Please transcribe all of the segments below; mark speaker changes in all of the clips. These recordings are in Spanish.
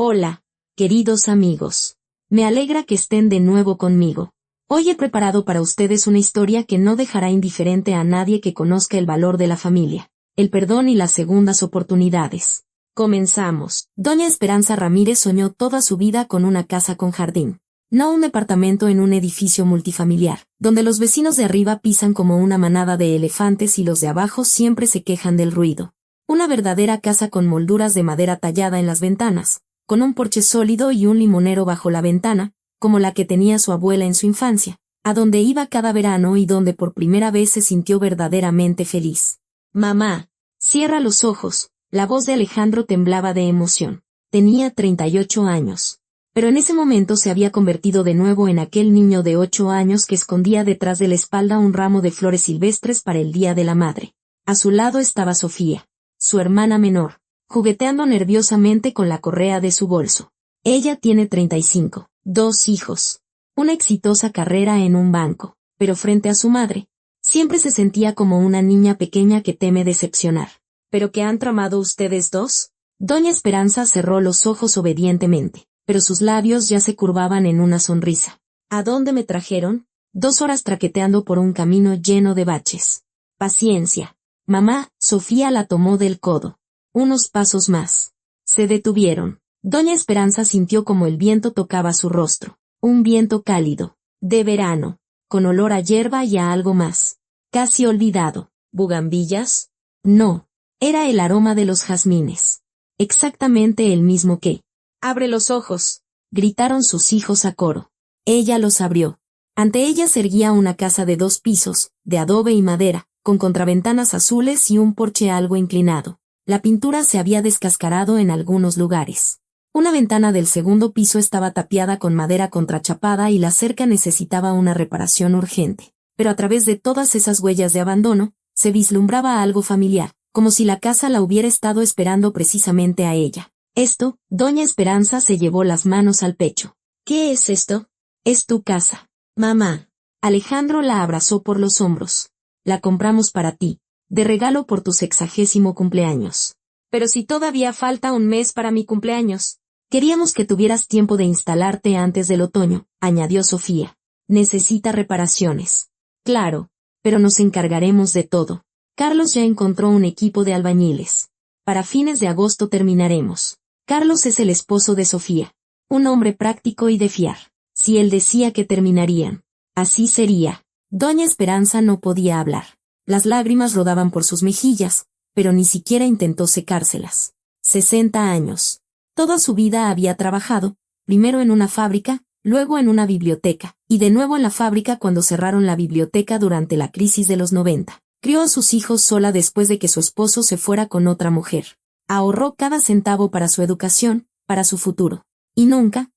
Speaker 1: Hola, queridos amigos. Me alegra que estén de nuevo conmigo. Hoy he preparado para ustedes una historia que no dejará indiferente a nadie que conozca el valor de la familia, el perdón y las segundas oportunidades. Comenzamos. Doña Esperanza Ramírez soñó toda su vida con una casa con jardín. No un departamento en un edificio multifamiliar, donde los vecinos de arriba pisan como una manada de elefantes y los de abajo siempre se quejan del ruido. Una verdadera casa con molduras de madera tallada en las ventanas, con un porche sólido y un limonero bajo la ventana, como la que tenía su abuela en su infancia, a donde iba cada verano y donde por primera vez se sintió verdaderamente feliz. Mamá, cierra los ojos. La voz de Alejandro temblaba de emoción. Tenía 38 años. Pero en ese momento se había convertido de nuevo en aquel niño de 8 años que escondía detrás de la espalda un ramo de flores silvestres para el Día de la Madre. A su lado estaba Sofía, su hermana menor, jugueteando nerviosamente con la correa de su bolso. Ella tiene 35, 2 hijos, una exitosa carrera en un banco, pero frente a su madre, siempre se sentía como una niña pequeña que teme decepcionar. ¿Pero qué han tramado ustedes dos? Doña Esperanza cerró los ojos obedientemente, pero sus labios ya se curvaban en una sonrisa. ¿A dónde me trajeron? 2 horas traqueteando por un camino lleno de baches. Paciencia. Mamá, Sofía la tomó del codo. Unos pasos más. Se detuvieron. Doña Esperanza sintió como el viento tocaba su rostro. Un viento cálido, de verano, con olor a hierba y a algo más. Casi olvidado. ¿Bugambillas? No. Era el aroma de los jazmines. Exactamente el mismo que. «¡Abre los ojos!», gritaron sus hijos a coro. Ella los abrió. Ante ella se erguía una casa de 2 pisos, de adobe y madera, con contraventanas azules y un porche algo inclinado. La pintura se había descascarado en algunos lugares. Una ventana del segundo piso estaba tapiada con madera contrachapada y la cerca necesitaba una reparación urgente. Pero a través de todas esas huellas de abandono, se vislumbraba algo familiar, como si la casa la hubiera estado esperando precisamente a ella. Esto, Doña Esperanza se llevó las manos al pecho. ¿Qué es esto? Es tu casa, mamá. Alejandro la abrazó por los hombros. La compramos para ti, de regalo por tu 60º cumpleaños. Pero si todavía falta un mes para mi cumpleaños. Queríamos que tuvieras tiempo de instalarte antes del otoño, añadió Sofía. Necesita reparaciones. Claro, pero nos encargaremos de todo. Carlos ya encontró un equipo de albañiles. Para fines de agosto terminaremos. Carlos es el esposo de Sofía. Un hombre práctico y de fiar. Si él decía que terminarían, así sería. Doña Esperanza no podía hablar. Las lágrimas rodaban por sus mejillas, pero ni siquiera intentó secárselas. 60 años. Toda su vida había trabajado, primero en una fábrica, luego en una biblioteca, y de nuevo en la fábrica cuando cerraron la biblioteca durante la crisis de los 90. Crió a sus hijos sola después de que su esposo se fuera con otra mujer. Ahorró cada centavo para su educación, para su futuro. Y nunca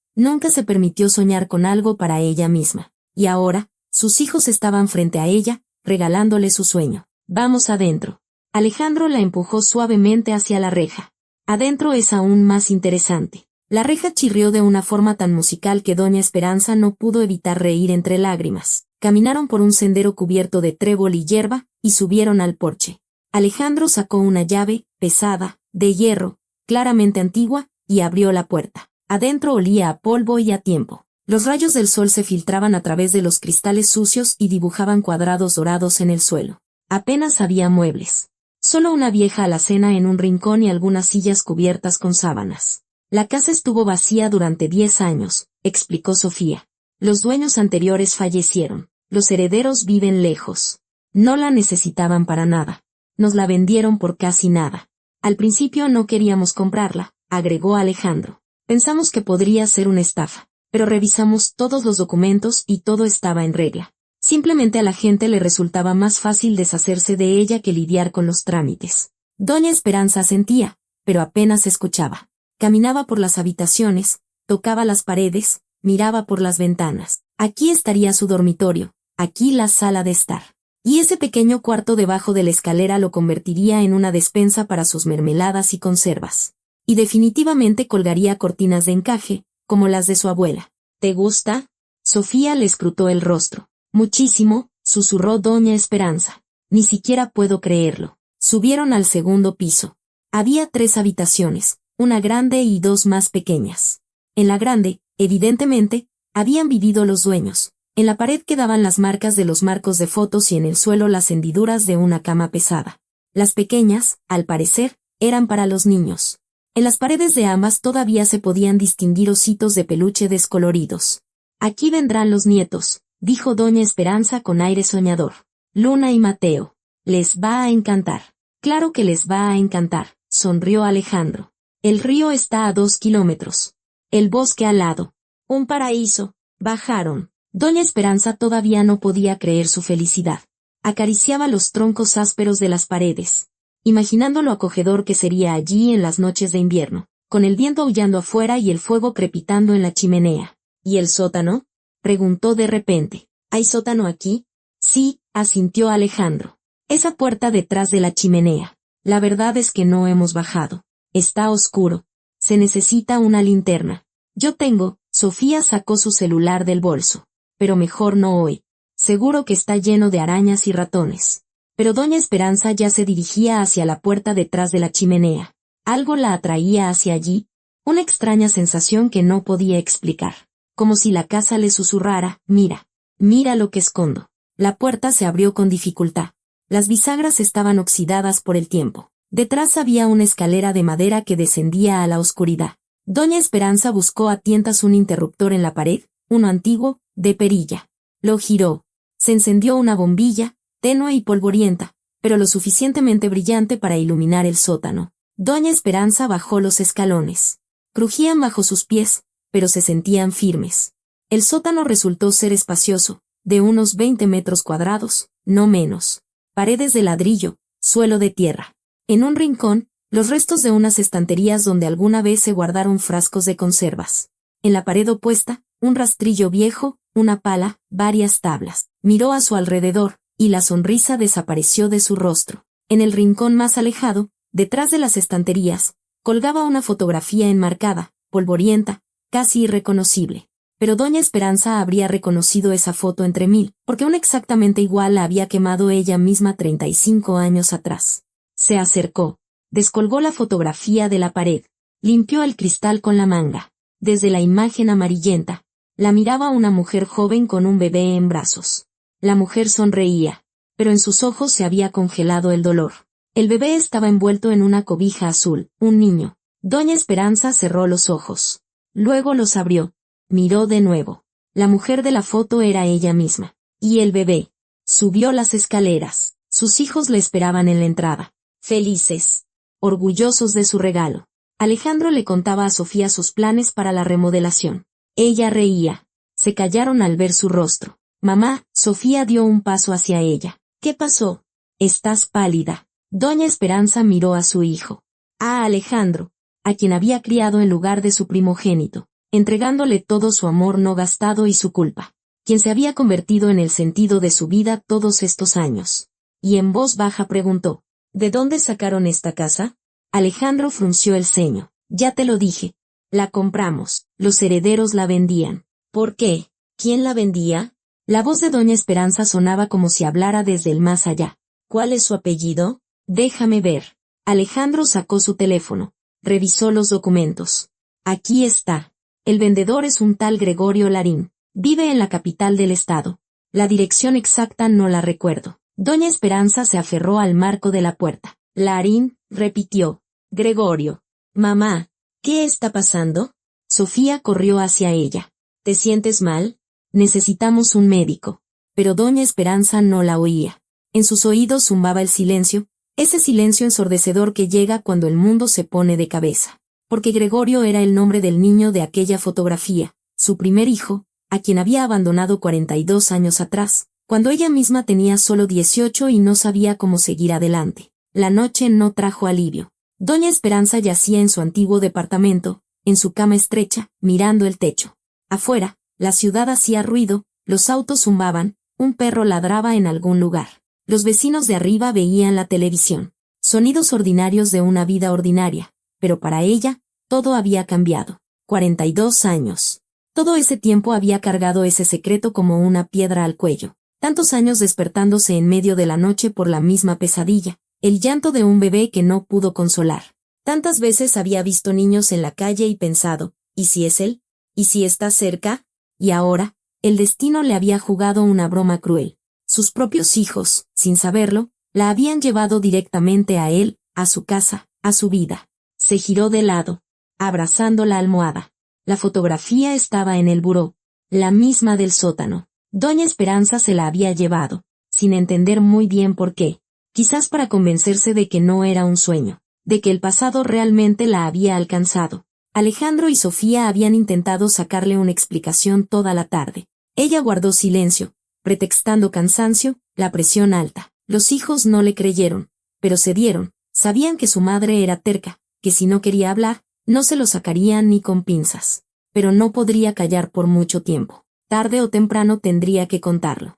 Speaker 1: se permitió soñar con algo para ella misma. Y ahora, sus hijos estaban frente a ella, regalándole su sueño. Vamos adentro. Alejandro la empujó suavemente hacia la reja. Adentro es aún más interesante. La reja chirrió de una forma tan musical que Doña Esperanza no pudo evitar reír entre lágrimas. Caminaron por un sendero cubierto de trébol y hierba, y subieron al porche. Alejandro sacó una llave, pesada, de hierro, claramente antigua, y abrió la puerta. Adentro olía a polvo y a tiempo. Los rayos del sol se filtraban a través de los cristales sucios y dibujaban cuadrados dorados en el suelo. Apenas había muebles. Solo una vieja alacena en un rincón y algunas sillas cubiertas con sábanas. La casa estuvo vacía durante 10 años, explicó Sofía. Los dueños anteriores fallecieron. Los herederos viven lejos. No la necesitaban para nada. Nos la vendieron por casi nada. Al principio no queríamos comprarla, agregó Alejandro. Pensamos que podría ser una estafa, pero revisamos todos los documentos y todo estaba en regla. Simplemente a la gente le resultaba más fácil deshacerse de ella que lidiar con los trámites. Doña Esperanza asentía, pero apenas escuchaba. Caminaba por las habitaciones, tocaba las paredes, miraba por las ventanas. Aquí estaría su dormitorio, aquí la sala de estar. Y ese pequeño cuarto debajo de la escalera lo convertiría en una despensa para sus mermeladas y conservas. Y definitivamente colgaría cortinas de encaje, como las de su abuela. ¿Te gusta? Sofía le escrutó el rostro. Muchísimo, susurró Doña Esperanza. Ni siquiera puedo creerlo. Subieron al segundo piso. Había 3 habitaciones, una grande y dos más pequeñas. En la grande, evidentemente, habían vivido los dueños. En la pared quedaban las marcas de los marcos de fotos y en el suelo las hendiduras de una cama pesada. Las pequeñas, al parecer, eran para los niños. En las paredes de ambas todavía se podían distinguir ositos de peluche descoloridos. Aquí vendrán los nietos, dijo doña Esperanza con aire soñador. Luna y Mateo. Les va a encantar. Claro que les va a encantar, sonrió Alejandro. El río está a 2 kilómetros. El bosque al lado. Un paraíso. Bajaron. Doña Esperanza todavía no podía creer su felicidad. Acariciaba los troncos ásperos de las paredes, imaginando lo acogedor que sería allí en las noches de invierno, con el viento aullando afuera y el fuego crepitando en la chimenea. ¿Y el sótano?, preguntó de repente. ¿Hay sótano aquí? Sí, asintió Alejandro. Esa puerta detrás de la chimenea. La verdad es que no hemos bajado. Está oscuro. Se necesita una linterna. Yo tengo. Sofía sacó su celular del bolso. Pero mejor no hoy. Seguro que está lleno de arañas y ratones. Pero doña Esperanza ya se dirigía hacia la puerta detrás de la chimenea. Algo la atraía hacia allí, una extraña sensación que no podía explicar. Como si la casa le susurrara, mira, mira lo que escondo. La puerta se abrió con dificultad. Las bisagras estaban oxidadas por el tiempo. Detrás había una escalera de madera que descendía a la oscuridad. Doña Esperanza buscó a tientas un interruptor en la pared, uno antiguo, de perilla. Lo giró. Se encendió una bombilla, tenue y polvorienta, pero lo suficientemente brillante para iluminar el sótano. Doña Esperanza bajó los escalones. Crujían bajo sus pies, pero se sentían firmes. El sótano resultó ser espacioso, de unos 20 metros cuadrados, no menos. Paredes de ladrillo, suelo de tierra. En un rincón, los restos de unas estanterías donde alguna vez se guardaron frascos de conservas. En la pared opuesta, un rastrillo viejo, una pala, varias tablas. Miró a su alrededor, y la sonrisa desapareció de su rostro. En el rincón más alejado, detrás de las estanterías, colgaba una fotografía enmarcada, polvorienta, casi irreconocible. Pero doña Esperanza habría reconocido esa foto entre mil, porque una exactamente igual la había quemado ella misma 35 años atrás. Se acercó, descolgó la fotografía de la pared, limpió el cristal con la manga. Desde la imagen amarillenta, la miraba una mujer joven con un bebé en brazos. La mujer sonreía, pero en sus ojos se había congelado el dolor. El bebé estaba envuelto en una cobija azul, un niño. Doña Esperanza cerró los ojos. Luego los abrió. Miró de nuevo. La mujer de la foto era ella misma. Y el bebé. Subió las escaleras. Sus hijos le esperaban en la entrada. Felices. Orgullosos de su regalo. Alejandro le contaba a Sofía sus planes para la remodelación. Ella reía. Se callaron al ver su rostro. Mamá, Sofía dio un paso hacia ella. ¿Qué pasó? Estás pálida. Doña Esperanza miró a su hijo. A Alejandro, a quien había criado en lugar de su primogénito, entregándole todo su amor no gastado y su culpa, quien se había convertido en el sentido de su vida todos estos años. Y en voz baja preguntó, ¿de dónde sacaron esta casa? Alejandro frunció el ceño. Ya te lo dije. La compramos. Los herederos la vendían. ¿Por qué? ¿Quién la vendía? La voz de doña Esperanza sonaba como si hablara desde el más allá. ¿Cuál es su apellido? Déjame ver. Alejandro sacó su teléfono. Revisó los documentos. Aquí está. El vendedor es un tal Gregorio Larín. Vive en la capital del estado. La dirección exacta no la recuerdo. Doña Esperanza se aferró al marco de la puerta. Larín, repitió. Gregorio. Mamá, ¿qué está pasando? Sofía corrió hacia ella. ¿Te sientes mal? Necesitamos un médico. Pero doña Esperanza no la oía. En sus oídos zumbaba el silencio, ese silencio ensordecedor que llega cuando el mundo se pone de cabeza. Porque Gregorio era el nombre del niño de aquella fotografía, su primer hijo, a quien había abandonado 42 años atrás, cuando ella misma tenía solo 18 y no sabía cómo seguir adelante. La noche no trajo alivio. Doña Esperanza yacía en su antiguo departamento, en su cama estrecha, mirando el techo. Afuera, la ciudad hacía ruido, los autos zumbaban, un perro ladraba en algún lugar. Los vecinos de arriba veían la televisión. Sonidos ordinarios de una vida ordinaria, pero para ella, todo había cambiado. 42 años. Todo ese tiempo había cargado ese secreto como una piedra al cuello. Tantos años despertándose en medio de la noche por la misma pesadilla, el llanto de un bebé que no pudo consolar. Tantas veces había visto niños en la calle y pensado, ¿y si es él? ¿Y si está cerca? Y ahora, el destino le había jugado una broma cruel. Sus propios hijos, sin saberlo, la habían llevado directamente a él, a su casa, a su vida. Se giró de lado, abrazando la almohada. La fotografía estaba en el buró, la misma del sótano. Doña Esperanza se la había llevado, sin entender muy bien por qué. Quizás para convencerse de que no era un sueño, de que el pasado realmente la había alcanzado. Alejandro y Sofía habían intentado sacarle una explicación toda la tarde. Ella guardó silencio, pretextando cansancio, la presión alta. Los hijos no le creyeron, pero cedieron. Sabían que su madre era terca, que si no quería hablar, no se lo sacarían ni con pinzas. Pero no podría callar por mucho tiempo. Tarde o temprano tendría que contarlo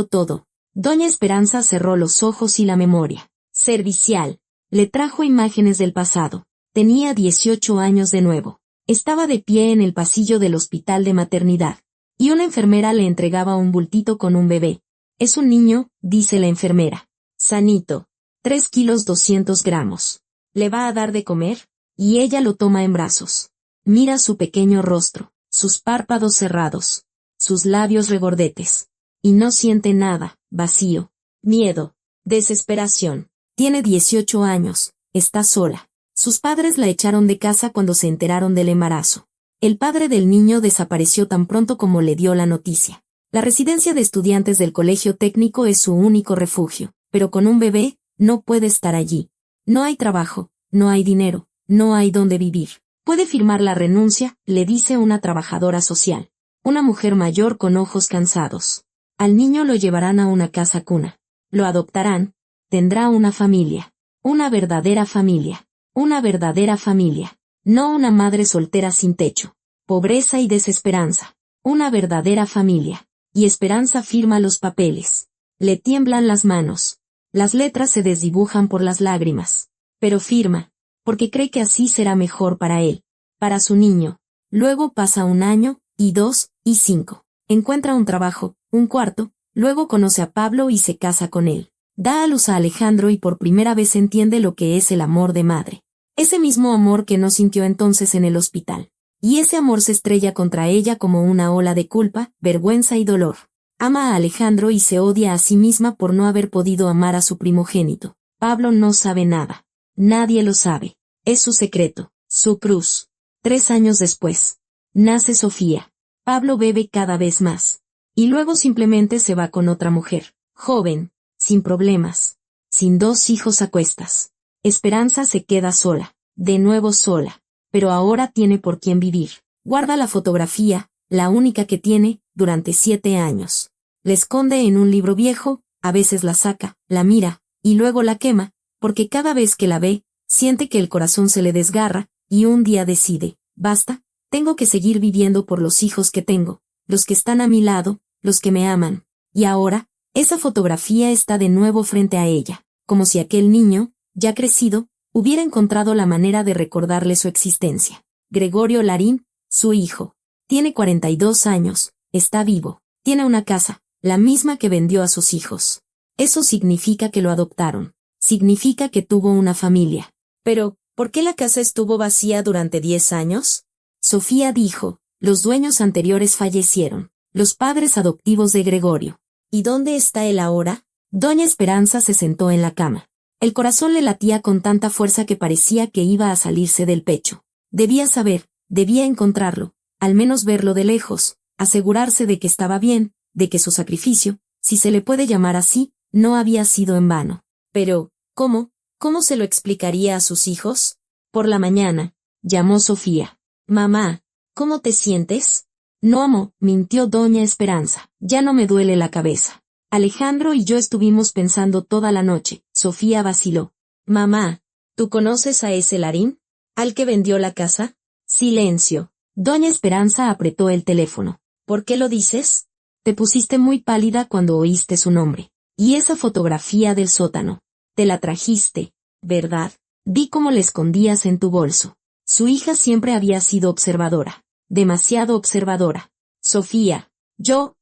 Speaker 1: todo. Doña Esperanza cerró los ojos y la memoria servicial le trajo imágenes del pasado. Tenía 18 años de nuevo. Estaba de pie en el pasillo del hospital de maternidad, y una enfermera le entregaba un bultito con un bebé. Es un niño, dice la enfermera. Sanito. 3 kilos 200 gramos. ¿Le va a dar de comer? Y ella lo toma en brazos. Mira su pequeño rostro, sus párpados cerrados, sus labios regordetes. Y no siente nada, vacío, miedo, desesperación. Tiene 18 años, está sola. Sus padres la echaron de casa cuando se enteraron del embarazo. El padre del niño desapareció tan pronto como le dio la noticia. La residencia de estudiantes del colegio técnico es su único refugio, pero con un bebé, no puede estar allí. No hay trabajo, no hay dinero, no hay dónde vivir. Puede firmar la renuncia, le dice una trabajadora social. Una mujer mayor con ojos cansados. Al niño lo llevarán a una casa cuna. Lo adoptarán. Tendrá una familia. Una verdadera familia. Una verdadera familia. No una madre soltera sin techo. Pobreza y desesperanza. Una verdadera familia. Y Esperanza firma los papeles. Le tiemblan las manos. Las letras se desdibujan por las lágrimas. Pero firma, porque cree que así será mejor para él, para su niño. Luego pasa 1 año, y 2, y 5. Encuentra un trabajo, un cuarto, luego conoce a Pablo y se casa con él. Da a luz a Alejandro y por primera vez entiende lo que es el amor de madre. Ese mismo amor que no sintió entonces en el hospital. Y ese amor se estrella contra ella como una ola de culpa, vergüenza y dolor. Ama a Alejandro y se odia a sí misma por no haber podido amar a su primogénito. Pablo no sabe nada. Nadie lo sabe. Es su secreto, su cruz. 3 años después. Nace Sofía. Pablo bebe cada vez más. Y luego simplemente se va con otra mujer, joven, sin problemas, sin 2 hijos a cuestas. Esperanza se queda sola, de nuevo sola, pero ahora tiene por quién vivir. Guarda la fotografía, la única que tiene, durante 7 años. La esconde en un libro viejo, a veces la saca, la mira, y luego la quema, porque cada vez que la ve, siente que el corazón se le desgarra, y un día decide, basta, tengo que seguir viviendo por los hijos que tengo, los que están a mi lado, los que me aman. Y ahora, esa fotografía está de nuevo frente a ella, como si aquel niño, ya crecido, hubiera encontrado la manera de recordarle su existencia. Gregorio Larín, su hijo. Tiene 42 años, está vivo, tiene una casa, la misma que vendió a sus hijos. Eso significa que lo adoptaron. Significa que tuvo una familia. Pero, ¿por qué la casa estuvo vacía durante 10 años? Sofía dijo, los dueños anteriores fallecieron, los padres adoptivos de Gregorio. ¿Y dónde está él ahora? Doña Esperanza se sentó en la cama. El corazón le latía con tanta fuerza que parecía que iba a salirse del pecho. Debía saber, debía encontrarlo, al menos verlo de lejos, asegurarse de que estaba bien, de que su sacrificio, si se le puede llamar así, no había sido en vano. Pero, ¿cómo? ¿Cómo se lo explicaría a sus hijos? Por la mañana, llamó Sofía. Mamá, ¿cómo te sientes? No amo, mintió doña Esperanza. Ya no me duele la cabeza. Alejandro y yo estuvimos pensando toda la noche. Sofía vaciló. Mamá, ¿tú conoces a ese Larín? ¿Al que vendió la casa? Silencio. Doña Esperanza apretó el teléfono. ¿Por qué lo dices? Te pusiste muy pálida cuando oíste su nombre. Y esa fotografía del sótano. Te la trajiste, ¿verdad? Vi cómo la escondías en tu bolso. Su hija siempre había sido observadora. Demasiado observadora. Sofía.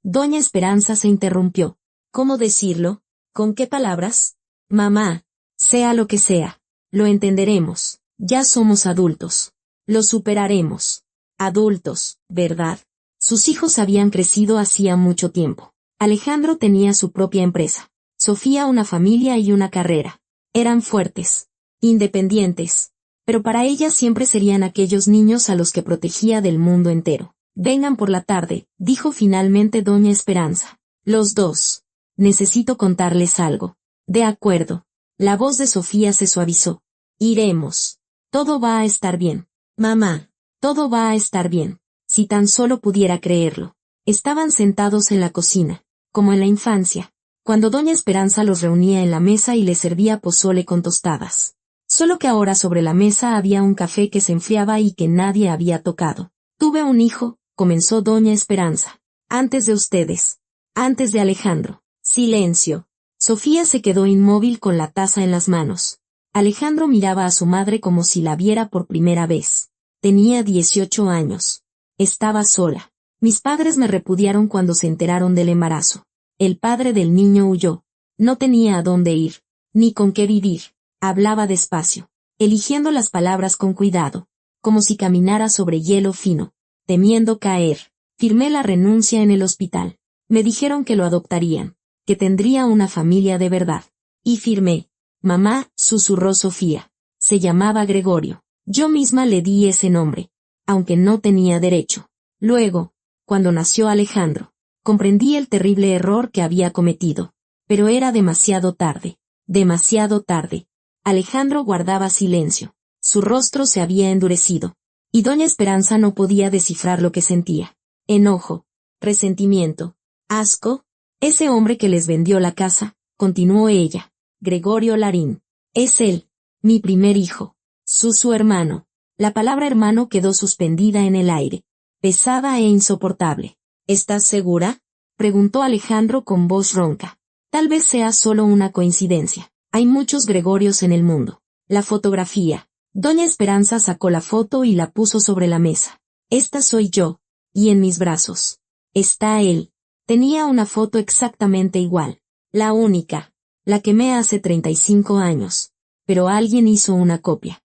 Speaker 1: Doña Esperanza se interrumpió. ¿Cómo decirlo? ¿Con qué palabras? Mamá. Sea lo que sea. Lo entenderemos. Ya somos adultos. Lo superaremos. Adultos, ¿verdad? Sus hijos habían crecido hacía mucho tiempo. Alejandro tenía su propia empresa. Sofía una familia y una carrera. Eran fuertes, independientes. Pero para ella siempre serían aquellos niños a los que protegía del mundo entero. Vengan por la tarde, dijo finalmente doña Esperanza. Los dos. Necesito contarles algo. De acuerdo. La voz de Sofía se suavizó. Iremos. Todo va a estar bien. Mamá. Todo va a estar bien. Si tan solo pudiera creerlo. Estaban sentados en la cocina, como en la infancia, cuando doña Esperanza los reunía en la mesa y les servía pozole con tostadas. Solo que ahora sobre la mesa había un café que se enfriaba y que nadie había tocado. Tuve un hijo, comenzó doña Esperanza. Antes de ustedes. Antes de Alejandro. Silencio. Sofía se quedó inmóvil con la taza en las manos. Alejandro miraba a su madre como si la viera por primera vez. Tenía 18 años. Estaba sola. Mis padres me repudiaron cuando se enteraron del embarazo. El padre del niño huyó. No tenía a dónde ir, ni con qué vivir. Hablaba despacio, eligiendo las palabras con cuidado, como si caminara sobre hielo fino, temiendo caer. Firmé la renuncia en el hospital. Me dijeron que lo adoptarían, que tendría una familia de verdad. Y firmé. Mamá, susurró Sofía. Se llamaba Gregorio. Yo misma le di ese nombre, aunque no tenía derecho. Luego, cuando nació Alejandro, comprendí el terrible error que había cometido. Pero era demasiado tarde. Demasiado tarde. Alejandro guardaba silencio. Su rostro se había endurecido. Y doña Esperanza no podía descifrar lo que sentía. Enojo, resentimiento, asco. Ese hombre que les vendió la casa, continuó ella. Gregorio Larín. Es él, mi primer hijo. Su hermano. La palabra hermano quedó suspendida en el aire, pesada e insoportable. ¿Estás segura?, preguntó Alejandro con voz ronca. Tal vez sea solo una coincidencia. Hay muchos Gregorios en el mundo. La fotografía. Doña Esperanza sacó la foto y la puso sobre la mesa. Esta soy yo, y en mis brazos está él. Tenía una foto exactamente igual. La única. La quemé hace 35 años. Pero alguien hizo una copia.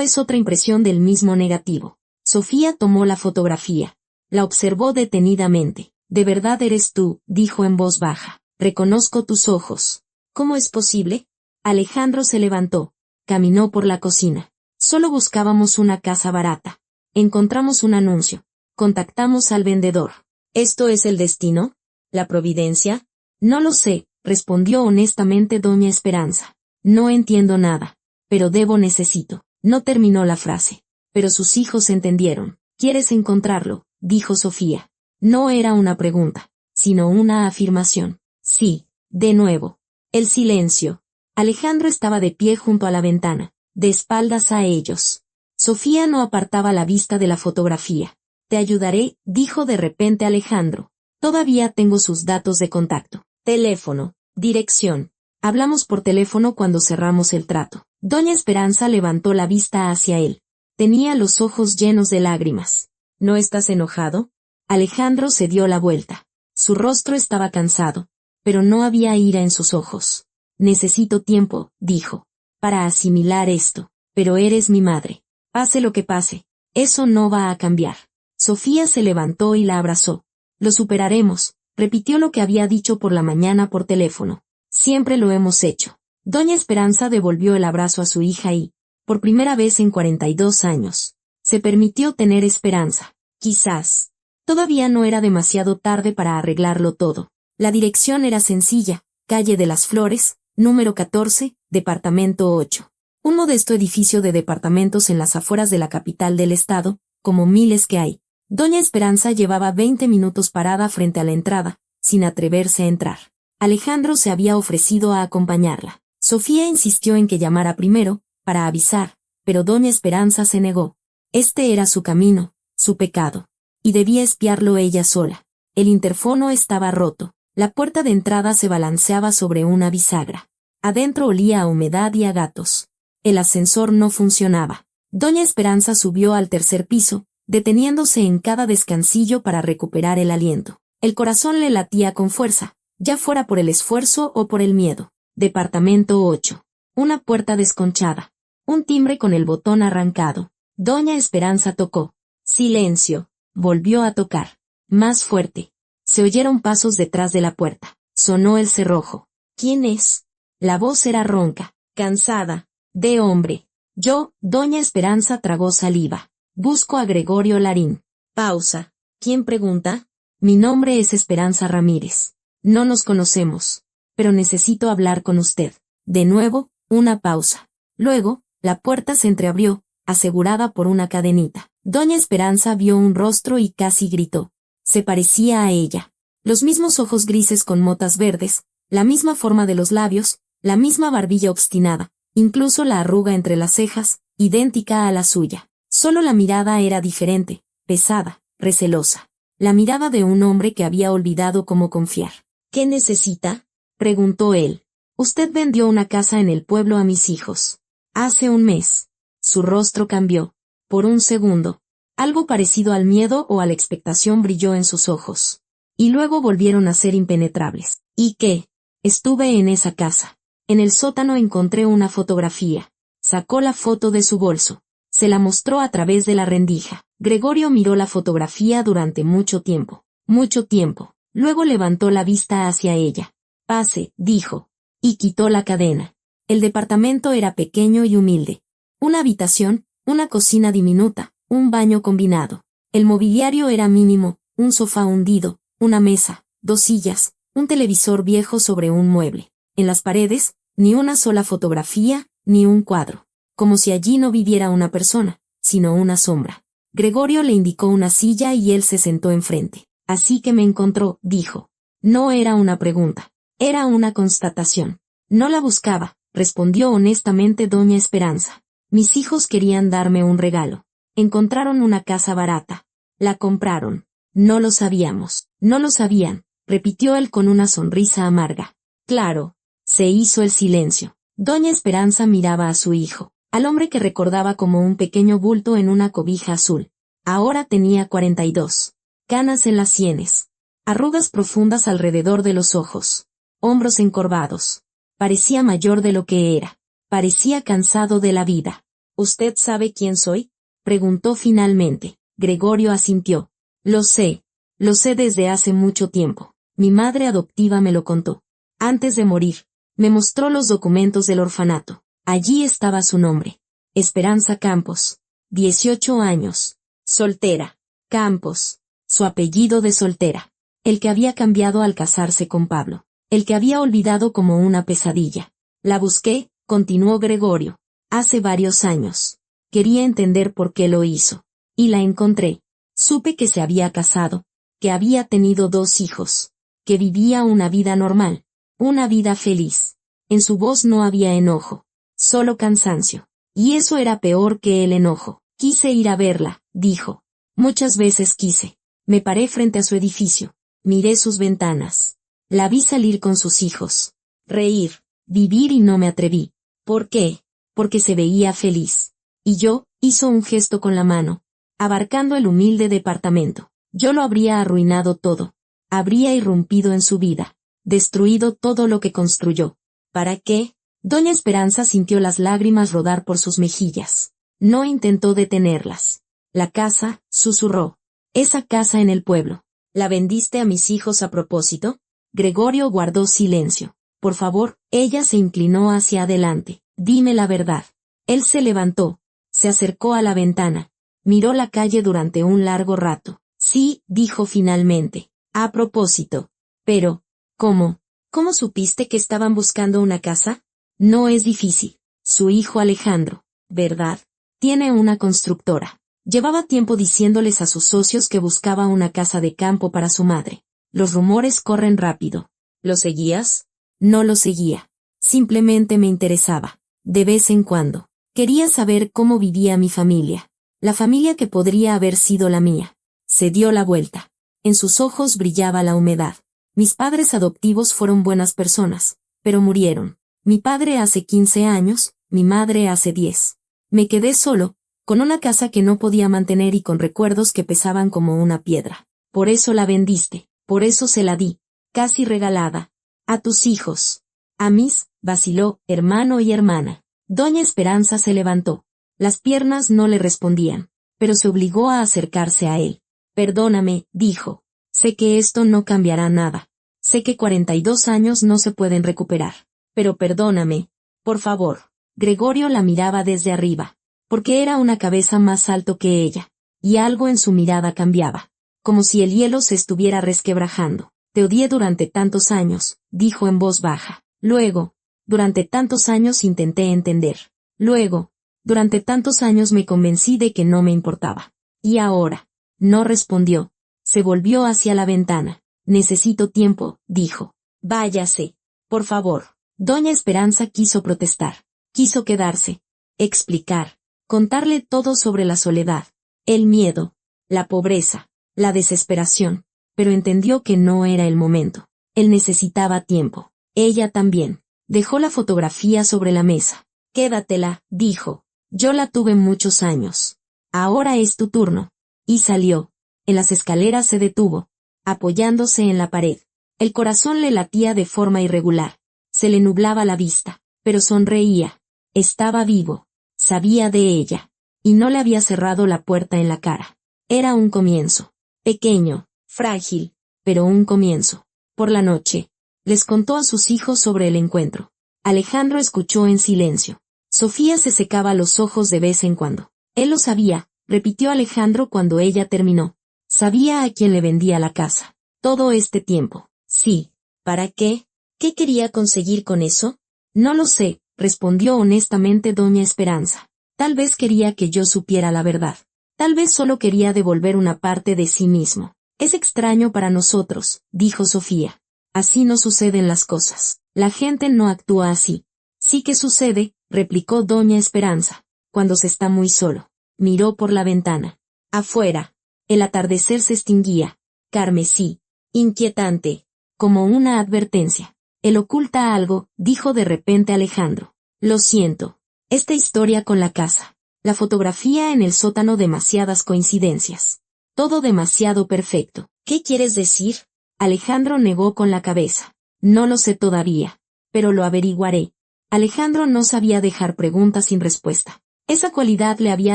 Speaker 1: Es otra impresión del mismo negativo. Sofía tomó la fotografía. La observó detenidamente. De verdad eres tú, dijo en voz baja. Reconozco tus ojos. ¿Cómo es posible? Alejandro se levantó. Caminó por la cocina. Solo buscábamos una casa barata. Encontramos un anuncio. Contactamos al vendedor. ¿Esto es el destino? ¿La providencia? No lo sé, respondió honestamente doña Esperanza. No entiendo nada. Pero necesito. No terminó la frase. Pero sus hijos entendieron. ¿Quieres encontrarlo?, dijo Sofía. No era una pregunta, sino una afirmación. Sí, de nuevo. El silencio. Alejandro estaba de pie junto a la ventana, de espaldas a ellos. Sofía no apartaba la vista de la fotografía. Te ayudaré, dijo de repente Alejandro. Todavía tengo sus datos de contacto. Teléfono, dirección. Hablamos por teléfono cuando cerramos el trato. Doña Esperanza levantó la vista hacia él. Tenía los ojos llenos de lágrimas. ¿No estás enojado? Alejandro se dio la vuelta. Su rostro estaba cansado, pero no había ira en sus ojos. Necesito tiempo, dijo, para asimilar esto. Pero eres mi madre. Pase lo que pase, eso no va a cambiar. Sofía se levantó y la abrazó. Lo superaremos, repitió lo que había dicho por la mañana por teléfono. Siempre lo hemos hecho. Doña Esperanza devolvió el abrazo a su hija y, por primera vez en 42 años, se permitió tener esperanza. Quizás. Todavía no era demasiado tarde para arreglarlo todo. La dirección era sencilla, calle de las Flores, número 14, departamento 8. Un modesto edificio de departamentos en las afueras de la capital del estado, como miles que hay. Doña Esperanza llevaba 20 minutos parada frente a la entrada, sin atreverse a entrar. Alejandro se había ofrecido a acompañarla. Sofía insistió en que llamara primero, para avisar, pero doña Esperanza se negó. Este era su camino, su pecado. Y debía espiarlo ella sola. El interfono estaba roto. La puerta de entrada se balanceaba sobre una bisagra. Adentro olía a humedad y a gatos. El ascensor no funcionaba. Doña Esperanza subió al tercer piso, deteniéndose en cada descansillo para recuperar el aliento. El corazón le latía con fuerza, ya fuera por el esfuerzo o por el miedo. Departamento 8. Una puerta desconchada. Un timbre con el botón arrancado. Doña Esperanza tocó. Silencio. Volvió a tocar. Más fuerte. Se oyeron pasos detrás de la puerta. Sonó el cerrojo. ¿Quién es? La voz era ronca, cansada, de hombre. Yo, Doña Esperanza tragó saliva. Busco a Gregorio Larín. Pausa. ¿Quién pregunta? Mi nombre es Esperanza Ramírez. No nos conocemos. Pero necesito hablar con usted. De nuevo, una pausa. Luego, la puerta se entreabrió, asegurada por una cadenita. Doña Esperanza vio un rostro y casi gritó. Se parecía a ella. Los mismos ojos grises con motas verdes, la misma forma de los labios, la misma barbilla obstinada, incluso la arruga entre las cejas, idéntica a la suya. Solo la mirada era diferente, pesada, recelosa. La mirada de un hombre que había olvidado cómo confiar. ¿Qué necesita? Preguntó él. Usted vendió una casa en el pueblo a mis hijos. Hace un mes. Su rostro cambió. Por un segundo. Algo parecido al miedo o a la expectación brilló en sus ojos. Y luego volvieron a ser impenetrables. ¿Y qué? Estuve en esa casa. En el sótano encontré una fotografía. Sacó la foto de su bolso. Se la mostró a través de la rendija. Gregorio miró la fotografía durante mucho tiempo. Mucho tiempo. Luego levantó la vista hacia ella. Pase, dijo. Y quitó la cadena. El departamento era pequeño y humilde. Una habitación, una cocina diminuta, un baño combinado. El mobiliario era mínimo, un sofá hundido, una mesa, 2 sillas, un televisor viejo sobre un mueble. En las paredes, ni una sola fotografía, ni un cuadro. Como si allí no viviera una persona, sino una sombra. Gregorio le indicó una silla y él se sentó enfrente. Así que me encontró, dijo. No era una pregunta. Era una constatación. No la buscaba, respondió honestamente doña Esperanza. Mis hijos querían darme un regalo. Encontraron una casa barata. La compraron. No lo sabíamos. No lo sabían, repitió él con una sonrisa amarga. Claro. Se hizo el silencio. Doña Esperanza miraba a su hijo, al hombre que recordaba como un pequeño bulto en una cobija azul. Ahora tenía 42. Canas en las sienes. Arrugas profundas alrededor de los ojos. Hombros encorvados. Parecía mayor de lo que era. Parecía cansado de la vida. ¿Usted sabe quién soy? Preguntó finalmente. Gregorio asintió. Lo sé desde hace mucho tiempo. Mi madre adoptiva me lo contó. Antes de morir, me mostró los documentos del orfanato. Allí estaba su nombre. Esperanza Campos. 18 años. Soltera. Campos. Su apellido de soltera. El que había cambiado al casarse con Pablo. El que había olvidado como una pesadilla. La busqué, continuó Gregorio. Hace varios años. Quería entender por qué lo hizo. Y la encontré. Supe que se había casado. Que había tenido 2 hijos. Que vivía una vida normal. Una vida feliz. En su voz no había enojo. Solo cansancio. Y eso era peor que el enojo. Quise ir a verla, dijo. Muchas veces quise. Me paré frente a su edificio. Miré sus ventanas. La vi salir con sus hijos. Reír. Vivir y no me atreví. ¿Por qué? Porque se veía feliz. Y yo, hizo un gesto con la mano, abarcando el humilde departamento. Yo lo habría arruinado todo. Habría irrumpido en su vida. Destruido todo lo que construyó. ¿Para qué? Doña Esperanza sintió las lágrimas rodar por sus mejillas. No intentó detenerlas. La casa, susurró. Esa casa en el pueblo. ¿La vendiste a mis hijos a propósito? Gregorio guardó silencio. Por favor, ella se inclinó hacia adelante. Dime la verdad. Él se levantó. Se acercó a la ventana. Miró la calle durante un largo rato. Sí, dijo finalmente. A propósito. Pero, ¿cómo? ¿Cómo supiste que estaban buscando una casa? No es difícil. Su hijo Alejandro, ¿verdad? Tiene una constructora. Llevaba tiempo diciéndoles a sus socios que buscaba una casa de campo para su madre. Los rumores corren rápido. ¿Lo seguías? No lo seguía. Simplemente me interesaba. De vez en cuando. Quería saber cómo vivía mi familia. La familia que podría haber sido la mía. Se dio la vuelta. En sus ojos brillaba la humedad. Mis padres adoptivos fueron buenas personas, pero murieron. Mi padre hace 15 años, mi madre hace 10. Me quedé solo, con una casa que no podía mantener y con recuerdos que pesaban como una piedra. Por eso la vendiste, por eso se la di, casi regalada. A tus hijos. A mis, vaciló, hermano y hermana. Doña Esperanza se levantó. Las piernas no le respondían, pero se obligó a acercarse a él. Perdóname, dijo. Sé que esto no cambiará nada. Sé que 42 años no se pueden recuperar. Pero perdóname, por favor. Gregorio la miraba desde arriba, porque era una cabeza más alto que ella, y algo en su mirada cambiaba, como si el hielo se estuviera resquebrajando. Te odié durante tantos años, dijo en voz baja. Luego, durante tantos años intenté entender. Luego, durante tantos años me convencí de que no me importaba. Y ahora, no respondió. Se volvió hacia la ventana. Necesito tiempo, dijo. Váyase, por favor. Doña Esperanza quiso protestar. Quiso quedarse, explicar, contarle todo sobre la soledad, el miedo, la pobreza, la desesperación, pero entendió que no era el momento. Él necesitaba tiempo. Ella también. Dejó la fotografía sobre la mesa. Quédatela, dijo. Yo la tuve muchos años. Ahora es tu turno. Y salió. En las escaleras se detuvo, apoyándose en la pared. El corazón le latía de forma irregular. Se le nublaba la vista, pero sonreía. Estaba vivo. Sabía de ella. Y no le había cerrado la puerta en la cara. Era un comienzo. Pequeño, frágil, pero un comienzo. Por la noche, les contó a sus hijos sobre el encuentro. Alejandro escuchó en silencio. Sofía se secaba los ojos de vez en cuando. Él lo sabía, repitió Alejandro cuando ella terminó. Sabía a quién le vendía la casa. Todo este tiempo. Sí. ¿Para qué? ¿Qué quería conseguir con eso? No lo sé, respondió honestamente doña Esperanza. Tal vez quería que yo supiera la verdad. Tal vez solo quería devolver una parte de sí mismo. Es extraño para nosotros, dijo Sofía. Así no suceden las cosas. La gente no actúa así. Sí que sucede, replicó doña Esperanza, cuando se está muy solo. Miró por la ventana. Afuera. El atardecer se extinguía. Carmesí. Inquietante. Como una advertencia. Él oculta algo, dijo de repente Alejandro. Lo siento. Esta historia con la casa. La fotografía en el sótano, demasiadas coincidencias. Todo demasiado perfecto. ¿Qué quieres decir? Alejandro negó con la cabeza. No lo sé todavía. Pero lo averiguaré. Alejandro no sabía dejar preguntas sin respuesta. Esa cualidad le había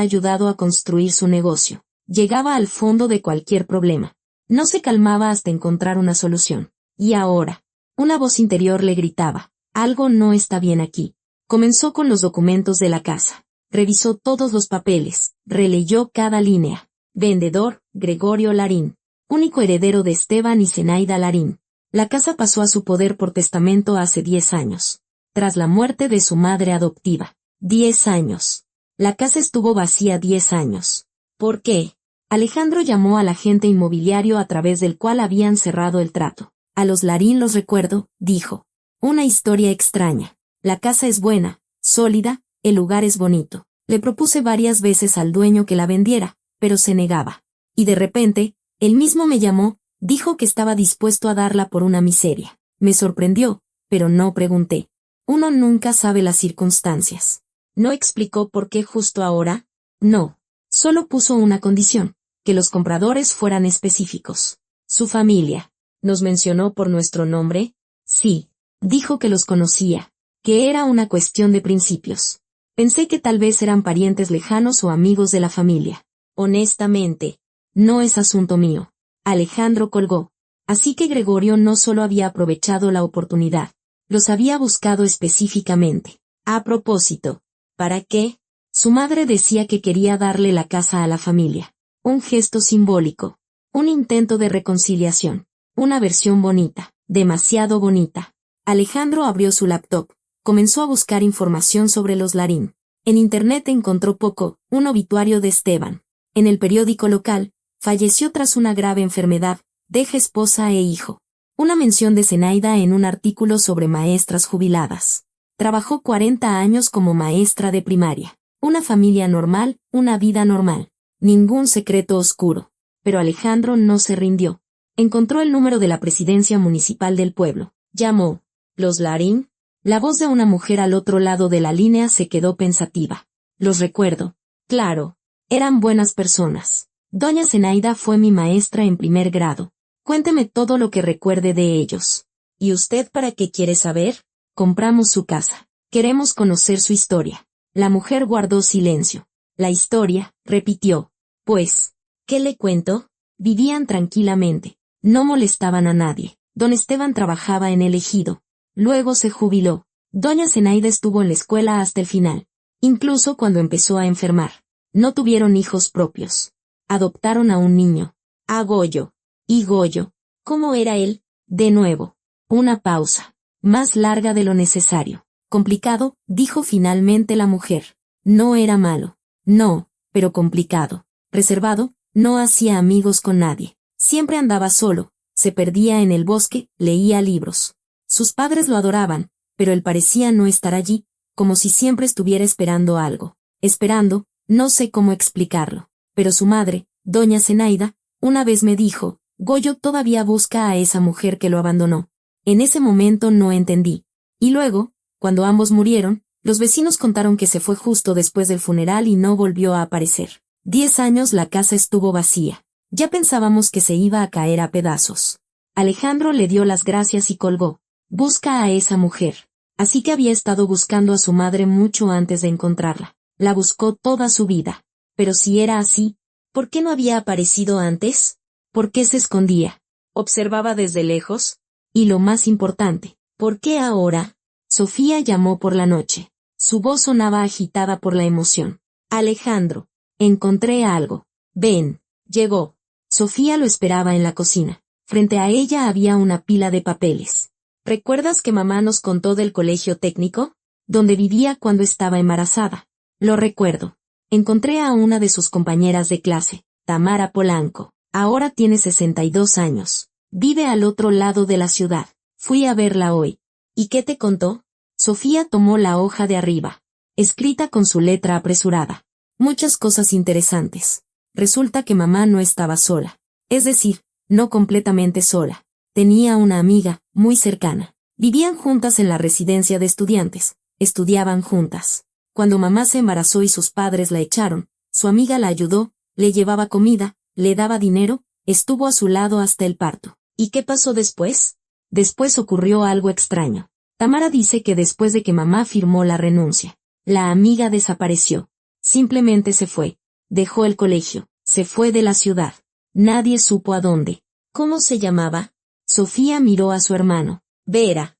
Speaker 1: ayudado a construir su negocio. Llegaba al fondo de cualquier problema. No se calmaba hasta encontrar una solución. Y ahora, una voz interior le gritaba, algo no está bien aquí. Comenzó con los documentos de la casa. Revisó todos los papeles, releyó cada línea. Vendedor, Gregorio Larín. Único heredero de Esteban y Zenaida Larín. La casa pasó a su poder por testamento hace 10 años. Tras la muerte de su madre adoptiva. 10 años. La casa estuvo vacía 10 años. ¿Por qué? Alejandro llamó al agente inmobiliario a través del cual habían cerrado el trato. A los Larín los recuerdo, dijo. Una historia extraña. La casa es buena, sólida, el lugar es bonito. Le propuse varias veces al dueño que la vendiera, pero se negaba. Y de repente, él mismo me llamó, dijo que estaba dispuesto a darla por una miseria. Me sorprendió, pero no pregunté. Uno nunca sabe las circunstancias. ¿No explicó por qué justo ahora? No. Solo puso una condición, que los compradores fueran específicos. Su familia. ¿Nos mencionó por nuestro nombre? Sí. Dijo que los conocía, que era una cuestión de principios. Pensé que tal vez eran parientes lejanos o amigos de la familia. Honestamente, no es asunto mío. Alejandro colgó. Así que Gregorio no solo había aprovechado la oportunidad, los había buscado específicamente. A propósito, ¿para qué? Su madre decía que quería darle la casa a la familia. Un gesto simbólico. Un intento de reconciliación. Una versión bonita. Demasiado bonita. Alejandro abrió su laptop. Comenzó a buscar información sobre los Larín. En internet encontró poco, un obituario de Esteban. En el periódico local, falleció tras una grave enfermedad, deja esposa e hijo. Una mención de Zenaida en un artículo sobre maestras jubiladas. Trabajó 40 años como maestra de primaria. Una familia normal, una vida normal. Ningún secreto oscuro. Pero Alejandro no se rindió. Encontró el número de la presidencia municipal del pueblo. Llamó. ¿Los Larín? La voz de una mujer al otro lado de la línea se quedó pensativa. Los recuerdo. Claro. Eran buenas personas. Doña Zenaida fue mi maestra en primer grado. Cuénteme todo lo que recuerde de ellos. ¿Y usted para qué quiere saber? Compramos su casa. Queremos conocer su historia. La mujer guardó silencio. La historia, repitió. Pues, ¿qué le cuento? Vivían tranquilamente. No molestaban a nadie. Don Esteban trabajaba en el ejido. Luego se jubiló. Doña Zenaida estuvo en la escuela hasta el final. Incluso cuando empezó a enfermar. No tuvieron hijos propios. Adoptaron a un niño. A Goyo. ¿Y Goyo? ¿Cómo era él? De nuevo. Una pausa. Más larga de lo necesario. Complicado, dijo finalmente la mujer. No era malo. No, pero complicado. Reservado, no hacía amigos con nadie. Siempre andaba solo, se perdía en el bosque, leía libros. Sus padres lo adoraban, pero él parecía no estar allí, como si siempre estuviera esperando algo. Esperando, no sé cómo explicarlo. Pero su madre, doña Zenaida, una vez me dijo, Goyo todavía busca a esa mujer que lo abandonó. En ese momento no entendí. Y luego, cuando ambos murieron, los vecinos contaron que se fue justo después del funeral y no volvió a aparecer. 10 años la casa estuvo vacía. Ya pensábamos que se iba a caer a pedazos. Alejandro le dio las gracias y colgó. Busca a esa mujer. Así que había estado buscando a su madre mucho antes de encontrarla. La buscó toda su vida. Pero si era así, ¿por qué no había aparecido antes? ¿Por qué se escondía? ¿Observaba desde lejos? Y lo más importante, ¿por qué ahora? Sofía llamó por la noche. Su voz sonaba agitada por la emoción. Alejandro, encontré algo. Ven. Llegó. Sofía lo esperaba en la cocina. Frente a ella había una pila de papeles. ¿Recuerdas que mamá nos contó del colegio técnico? Donde vivía cuando estaba embarazada. Lo recuerdo. Encontré a una de sus compañeras de clase, Tamara Polanco. Ahora tiene 62 años. Vive al otro lado de la ciudad. Fui a verla hoy. ¿Y qué te contó? Sofía tomó la hoja de arriba, escrita con su letra apresurada. Muchas cosas interesantes. Resulta que mamá no estaba sola. Es decir, no completamente sola. Tenía una amiga, muy cercana. Vivían juntas en la residencia de estudiantes. Estudiaban juntas. Cuando mamá se embarazó y sus padres la echaron, su amiga la ayudó, le llevaba comida, le daba dinero, estuvo a su lado hasta el parto. ¿Y qué pasó después? Después ocurrió algo extraño. Tamara dice que después de que mamá firmó la renuncia, la amiga desapareció. Simplemente se fue. Dejó el colegio. Se fue de la ciudad. Nadie supo a dónde. ¿Cómo se llamaba? Sofía miró a su hermano. Vera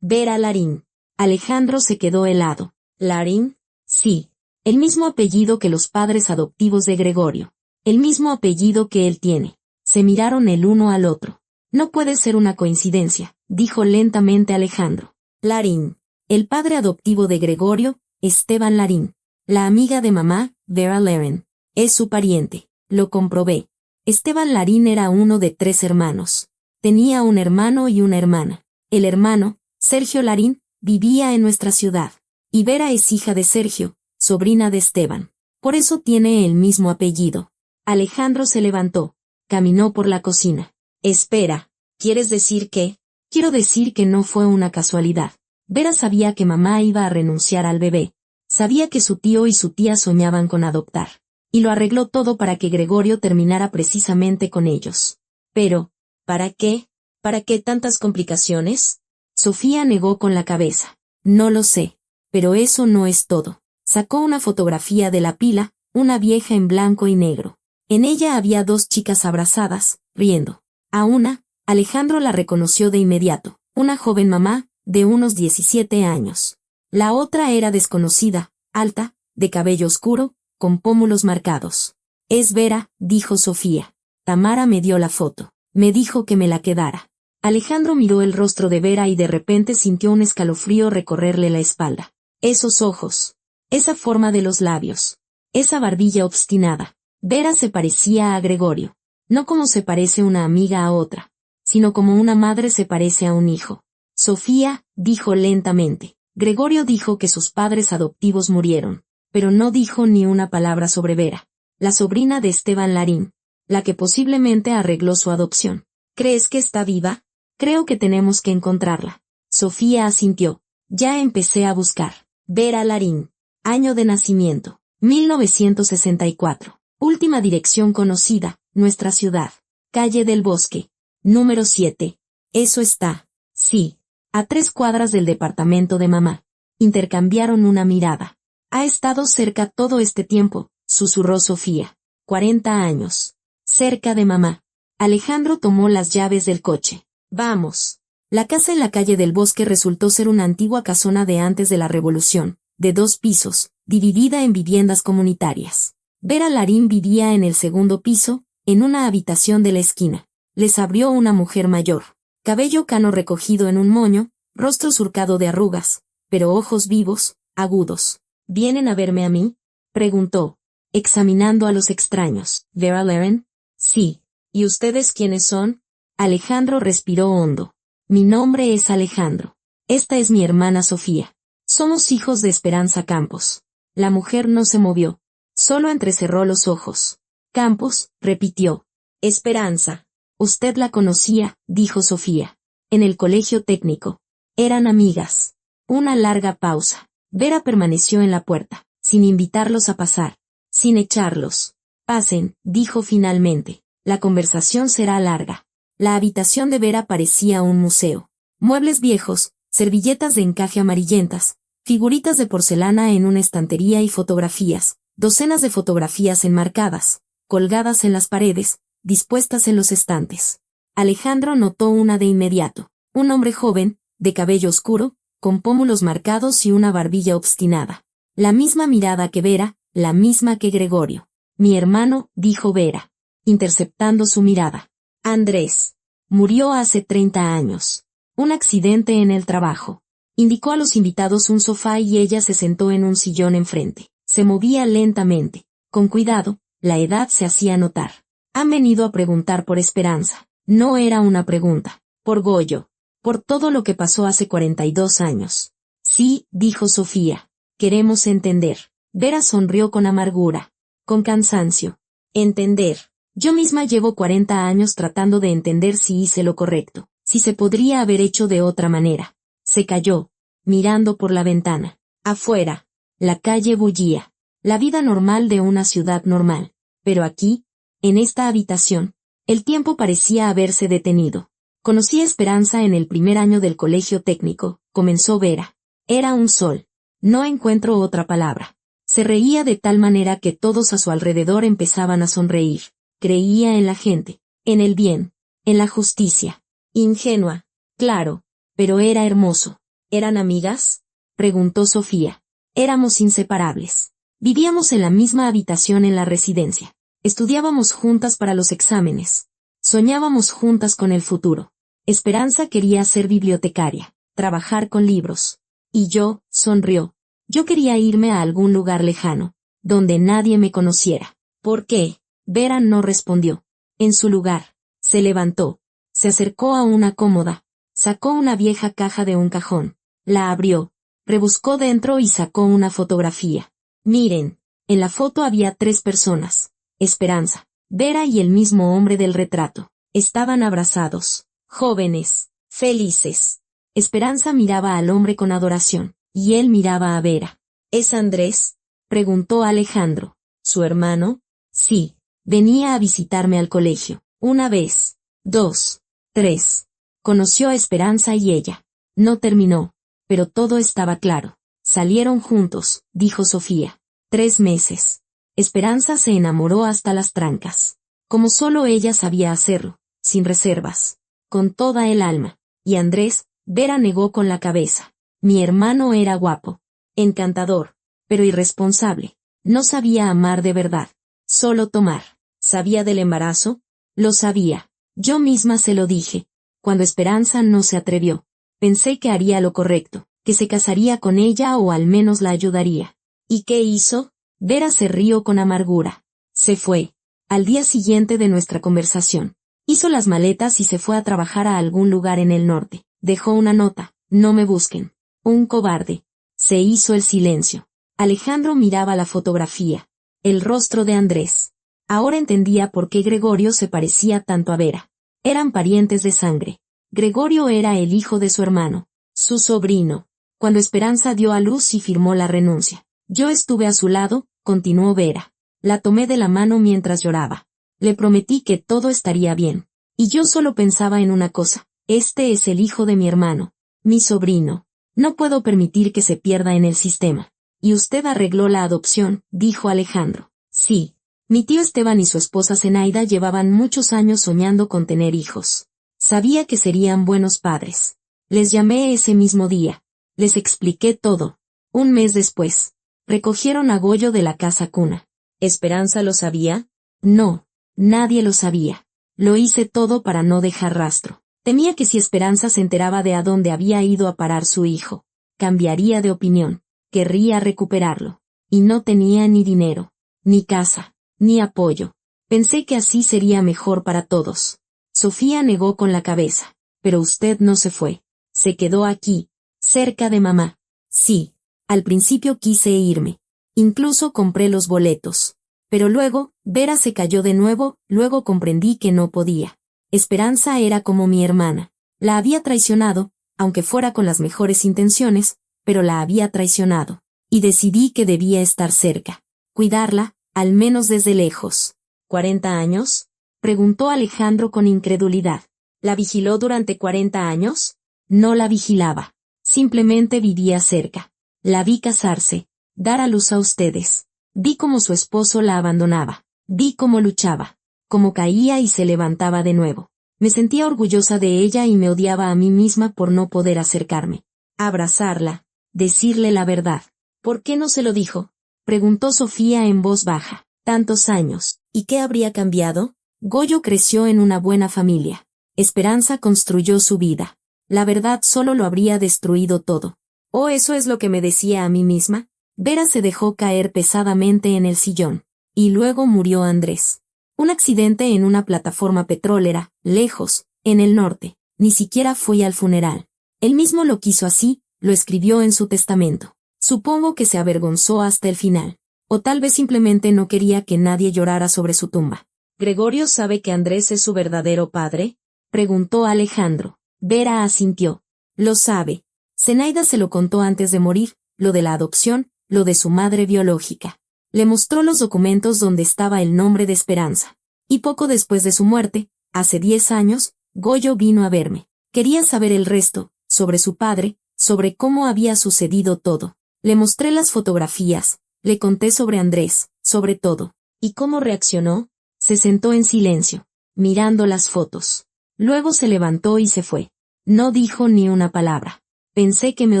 Speaker 1: Larín. Alejandro se quedó helado. ¿Larín? Sí. El mismo apellido que los padres adoptivos de Gregorio. El mismo apellido que él tiene. Se miraron el uno al otro. No puede ser una coincidencia, dijo lentamente Alejandro. Larín. El padre adoptivo de Gregorio, Esteban Larín. La amiga de mamá, Vera Larín. Es su pariente. Lo comprobé. Esteban Larín era uno de 3 hermanos. Tenía un hermano y una hermana. El hermano, Sergio Larín, vivía en nuestra ciudad. Y Vera es hija de Sergio, sobrina de Esteban. Por eso tiene el mismo apellido. Alejandro se levantó. Caminó por la cocina. Espera, ¿quieres decir qué? Quiero decir que no fue una casualidad. Vera sabía que mamá iba a renunciar al bebé. Sabía que su tío y su tía soñaban con adoptar. Y lo arregló todo para que Gregorio terminara precisamente con ellos. Pero, ¿para qué? ¿Para qué tantas complicaciones? Sofía negó con la cabeza. No lo sé. Pero eso no es todo. Sacó una fotografía de la pila, una vieja en blanco y negro. En ella había 2 chicas abrazadas, riendo. A una, Alejandro la reconoció de inmediato, una joven mamá, de unos 17 años. La otra era desconocida, alta, de cabello oscuro, con pómulos marcados. Es Vera, dijo Sofía. Tamara me dio la foto. Me dijo que me la quedara. Alejandro miró el rostro de Vera y de repente sintió un escalofrío recorrerle la espalda. Esos ojos. Esa forma de los labios. Esa barbilla obstinada. Vera se parecía a Gregorio. No como se parece una amiga a otra, sino como una madre se parece a un hijo. Sofía, dijo lentamente. Gregorio dijo que sus padres adoptivos murieron, pero no dijo ni una palabra sobre Vera, la sobrina de Esteban Larín, la que posiblemente arregló su adopción. ¿Crees que está viva? Creo que tenemos que encontrarla. Sofía asintió. Ya empecé a buscar. Vera Larín. Año de nacimiento. 1964. Última dirección conocida, nuestra ciudad. Calle del Bosque. Número 7. Eso está. Sí. A 3 cuadras del departamento de mamá. Intercambiaron una mirada. Ha estado cerca todo este tiempo, susurró Sofía. 40 años. Cerca de mamá. Alejandro tomó las llaves del coche. Vamos. La casa en la calle del Bosque resultó ser una antigua casona de antes de la Revolución, de 2 pisos, dividida en viviendas comunitarias. Vera Larín vivía en el segundo piso, en una habitación de la esquina. Les abrió una mujer mayor. Cabello cano recogido en un moño, rostro surcado de arrugas, pero ojos vivos, agudos. ¿Vienen a verme a mí?, preguntó, examinando a los extraños. ¿Vera Larín? Sí. ¿Y ustedes quiénes son? Alejandro respiró hondo. Mi nombre es Alejandro. Esta es mi hermana Sofía. Somos hijos de Esperanza Campos. La mujer no se movió. Solo entrecerró los ojos. Campos, repitió. Esperanza. Usted la conocía, dijo Sofía. En el colegio técnico. Eran amigas. Una larga pausa. Vera permaneció en la puerta, sin invitarlos a pasar, sin echarlos. Pasen, dijo finalmente. La conversación será larga. La habitación de Vera parecía un museo. Muebles viejos, servilletas de encaje amarillentas, figuritas de porcelana en una estantería y fotografías, docenas de fotografías enmarcadas, colgadas en las paredes, dispuestas en los estantes. Alejandro notó una de inmediato. Un hombre joven, de cabello oscuro, con pómulos marcados y una barbilla obstinada. La misma mirada que Vera, la misma que Gregorio. Mi hermano, dijo Vera, interceptando su mirada. Andrés. Murió hace 30 años. Un accidente en el trabajo. Indicó a los invitados un sofá y ella se sentó en un sillón enfrente. Se movía lentamente. Con cuidado, la edad se hacía notar. Han venido a preguntar por Esperanza. No era una pregunta. Por Goyo. Por todo lo que pasó hace 42 años. Sí, dijo Sofía. Queremos entender. Vera sonrió con amargura. Con cansancio. Entender. Yo misma llevo 40 años tratando de entender si hice lo correcto, si se podría haber hecho de otra manera. Se calló, mirando por la ventana. Afuera, la calle bullía. La vida normal de una ciudad normal. Pero aquí, en esta habitación, el tiempo parecía haberse detenido. Conocí a Esperanza en el primer año del colegio técnico, comenzó Vera. Era un sol. No encuentro otra palabra. Se reía de tal manera que todos a su alrededor empezaban a sonreír. Creía en la gente, en el bien, en la justicia. Ingenua, claro, pero era hermoso. ¿Eran amigas?, preguntó Sofía. Éramos inseparables. Vivíamos en la misma habitación en la residencia. Estudiábamos juntas para los exámenes. Soñábamos juntas con el futuro. Esperanza quería ser bibliotecaria, trabajar con libros. Y yo, sonrió. Yo quería irme a algún lugar lejano, donde nadie me conociera. ¿Por qué? Vera no respondió. En su lugar, se levantó, se acercó a una cómoda, sacó una vieja caja de un cajón, la abrió, rebuscó dentro y sacó una fotografía. Miren, en la foto había 3 personas, Esperanza, Vera y el mismo hombre del retrato. Estaban abrazados, jóvenes, felices. Esperanza miraba al hombre con adoración, y él miraba a Vera. ¿Es Andrés?, preguntó Alejandro. ¿Su hermano? Sí. Venía a visitarme al colegio. 1 vez, 2, 3. Conoció a Esperanza y ella. No terminó, pero todo estaba claro. Salieron juntos, dijo Sofía. 3 meses. Esperanza se enamoró hasta las trancas. Como solo ella sabía hacerlo, sin reservas, con toda el alma. Y Andrés, Vera negó con la cabeza. Mi hermano era guapo, encantador, pero irresponsable. No sabía amar de verdad, solo tomar. ¿Sabía del embarazo? Lo sabía. Yo misma se lo dije. Cuando Esperanza no se atrevió, pensé que haría lo correcto, que se casaría con ella o al menos la ayudaría. ¿Y qué hizo? Vera se rió con amargura. Se fue. Al día siguiente de nuestra conversación, hizo las maletas y se fue a trabajar a algún lugar en el norte. Dejó una nota. No me busquen. Un cobarde. Se hizo el silencio. Alejandro miraba la fotografía. El rostro de Andrés. Ahora entendía por qué Gregorio se parecía tanto a Vera. Eran parientes de sangre. Gregorio era el hijo de su hermano, su sobrino. Cuando Esperanza dio a luz y firmó la renuncia, yo estuve a su lado, continuó Vera. La tomé de la mano mientras lloraba. Le prometí que todo estaría bien. Y yo solo pensaba en una cosa. Este es el hijo de mi hermano, mi sobrino. No puedo permitir que se pierda en el sistema. Y usted arregló la adopción, dijo Alejandro. Sí. Mi tío Esteban y su esposa Zenaida llevaban muchos años soñando con tener hijos. Sabía que serían buenos padres. Les llamé ese mismo día. Les expliqué todo. Un mes después, recogieron a Goyo de la casa cuna. ¿Esperanza lo sabía? No, nadie lo sabía. Lo hice todo para no dejar rastro. Temía que si Esperanza se enteraba de a dónde había ido a parar su hijo, cambiaría de opinión, querría recuperarlo. Y no tenía ni dinero, ni casa, ni apoyo. Pensé que así sería mejor para todos. Sofía negó con la cabeza. Pero usted no se fue. Se quedó aquí, cerca de mamá. Sí. Al principio quise irme. Incluso compré los boletos. Pero luego, Vera se cayó de nuevo, luego comprendí que no podía. Esperanza era como mi hermana. La había traicionado, aunque fuera con las mejores intenciones, pero la había traicionado. Y decidí que debía estar cerca. Cuidarla, al menos desde lejos. ¿40 años? Preguntó Alejandro con incredulidad. ¿La vigiló durante 40 años? No la vigilaba. Simplemente vivía cerca. La vi casarse, dar a luz a ustedes. Vi cómo su esposo la abandonaba. Vi cómo luchaba. Cómo caía y se levantaba de nuevo. Me sentía orgullosa de ella y me odiaba a mí misma por no poder acercarme. Abrazarla. Decirle la verdad. ¿Por qué no se lo dijo? Preguntó Sofía en voz baja. Tantos años. ¿Y qué habría cambiado? Goyo creció en una buena familia. Esperanza construyó su vida. La verdad solo lo habría destruido todo. ¿Oh, eso es lo que me decía a mí misma? Vera se dejó caer pesadamente en el sillón. Y luego murió Andrés. Un accidente en una plataforma petrolera, lejos, en el norte. Ni siquiera fui al funeral. Él mismo lo quiso así, lo escribió en su testamento. Supongo que se avergonzó hasta el final. O tal vez simplemente no quería que nadie llorara sobre su tumba. ¿Gregorio sabe que Andrés es su verdadero padre? Preguntó Alejandro. Vera asintió. Lo sabe. Zenaida se lo contó antes de morir, lo de la adopción, lo de su madre biológica. Le mostró los documentos donde estaba el nombre de Esperanza. Y poco después de su muerte, hace 10 años, Goyo vino a verme. Quería saber el resto, sobre su padre, sobre cómo había sucedido todo. Le mostré las fotografías, le conté sobre Andrés, sobre todo. ¿Y cómo reaccionó? Se sentó en silencio, mirando las fotos. Luego se levantó y se fue. No dijo ni una palabra. Pensé que me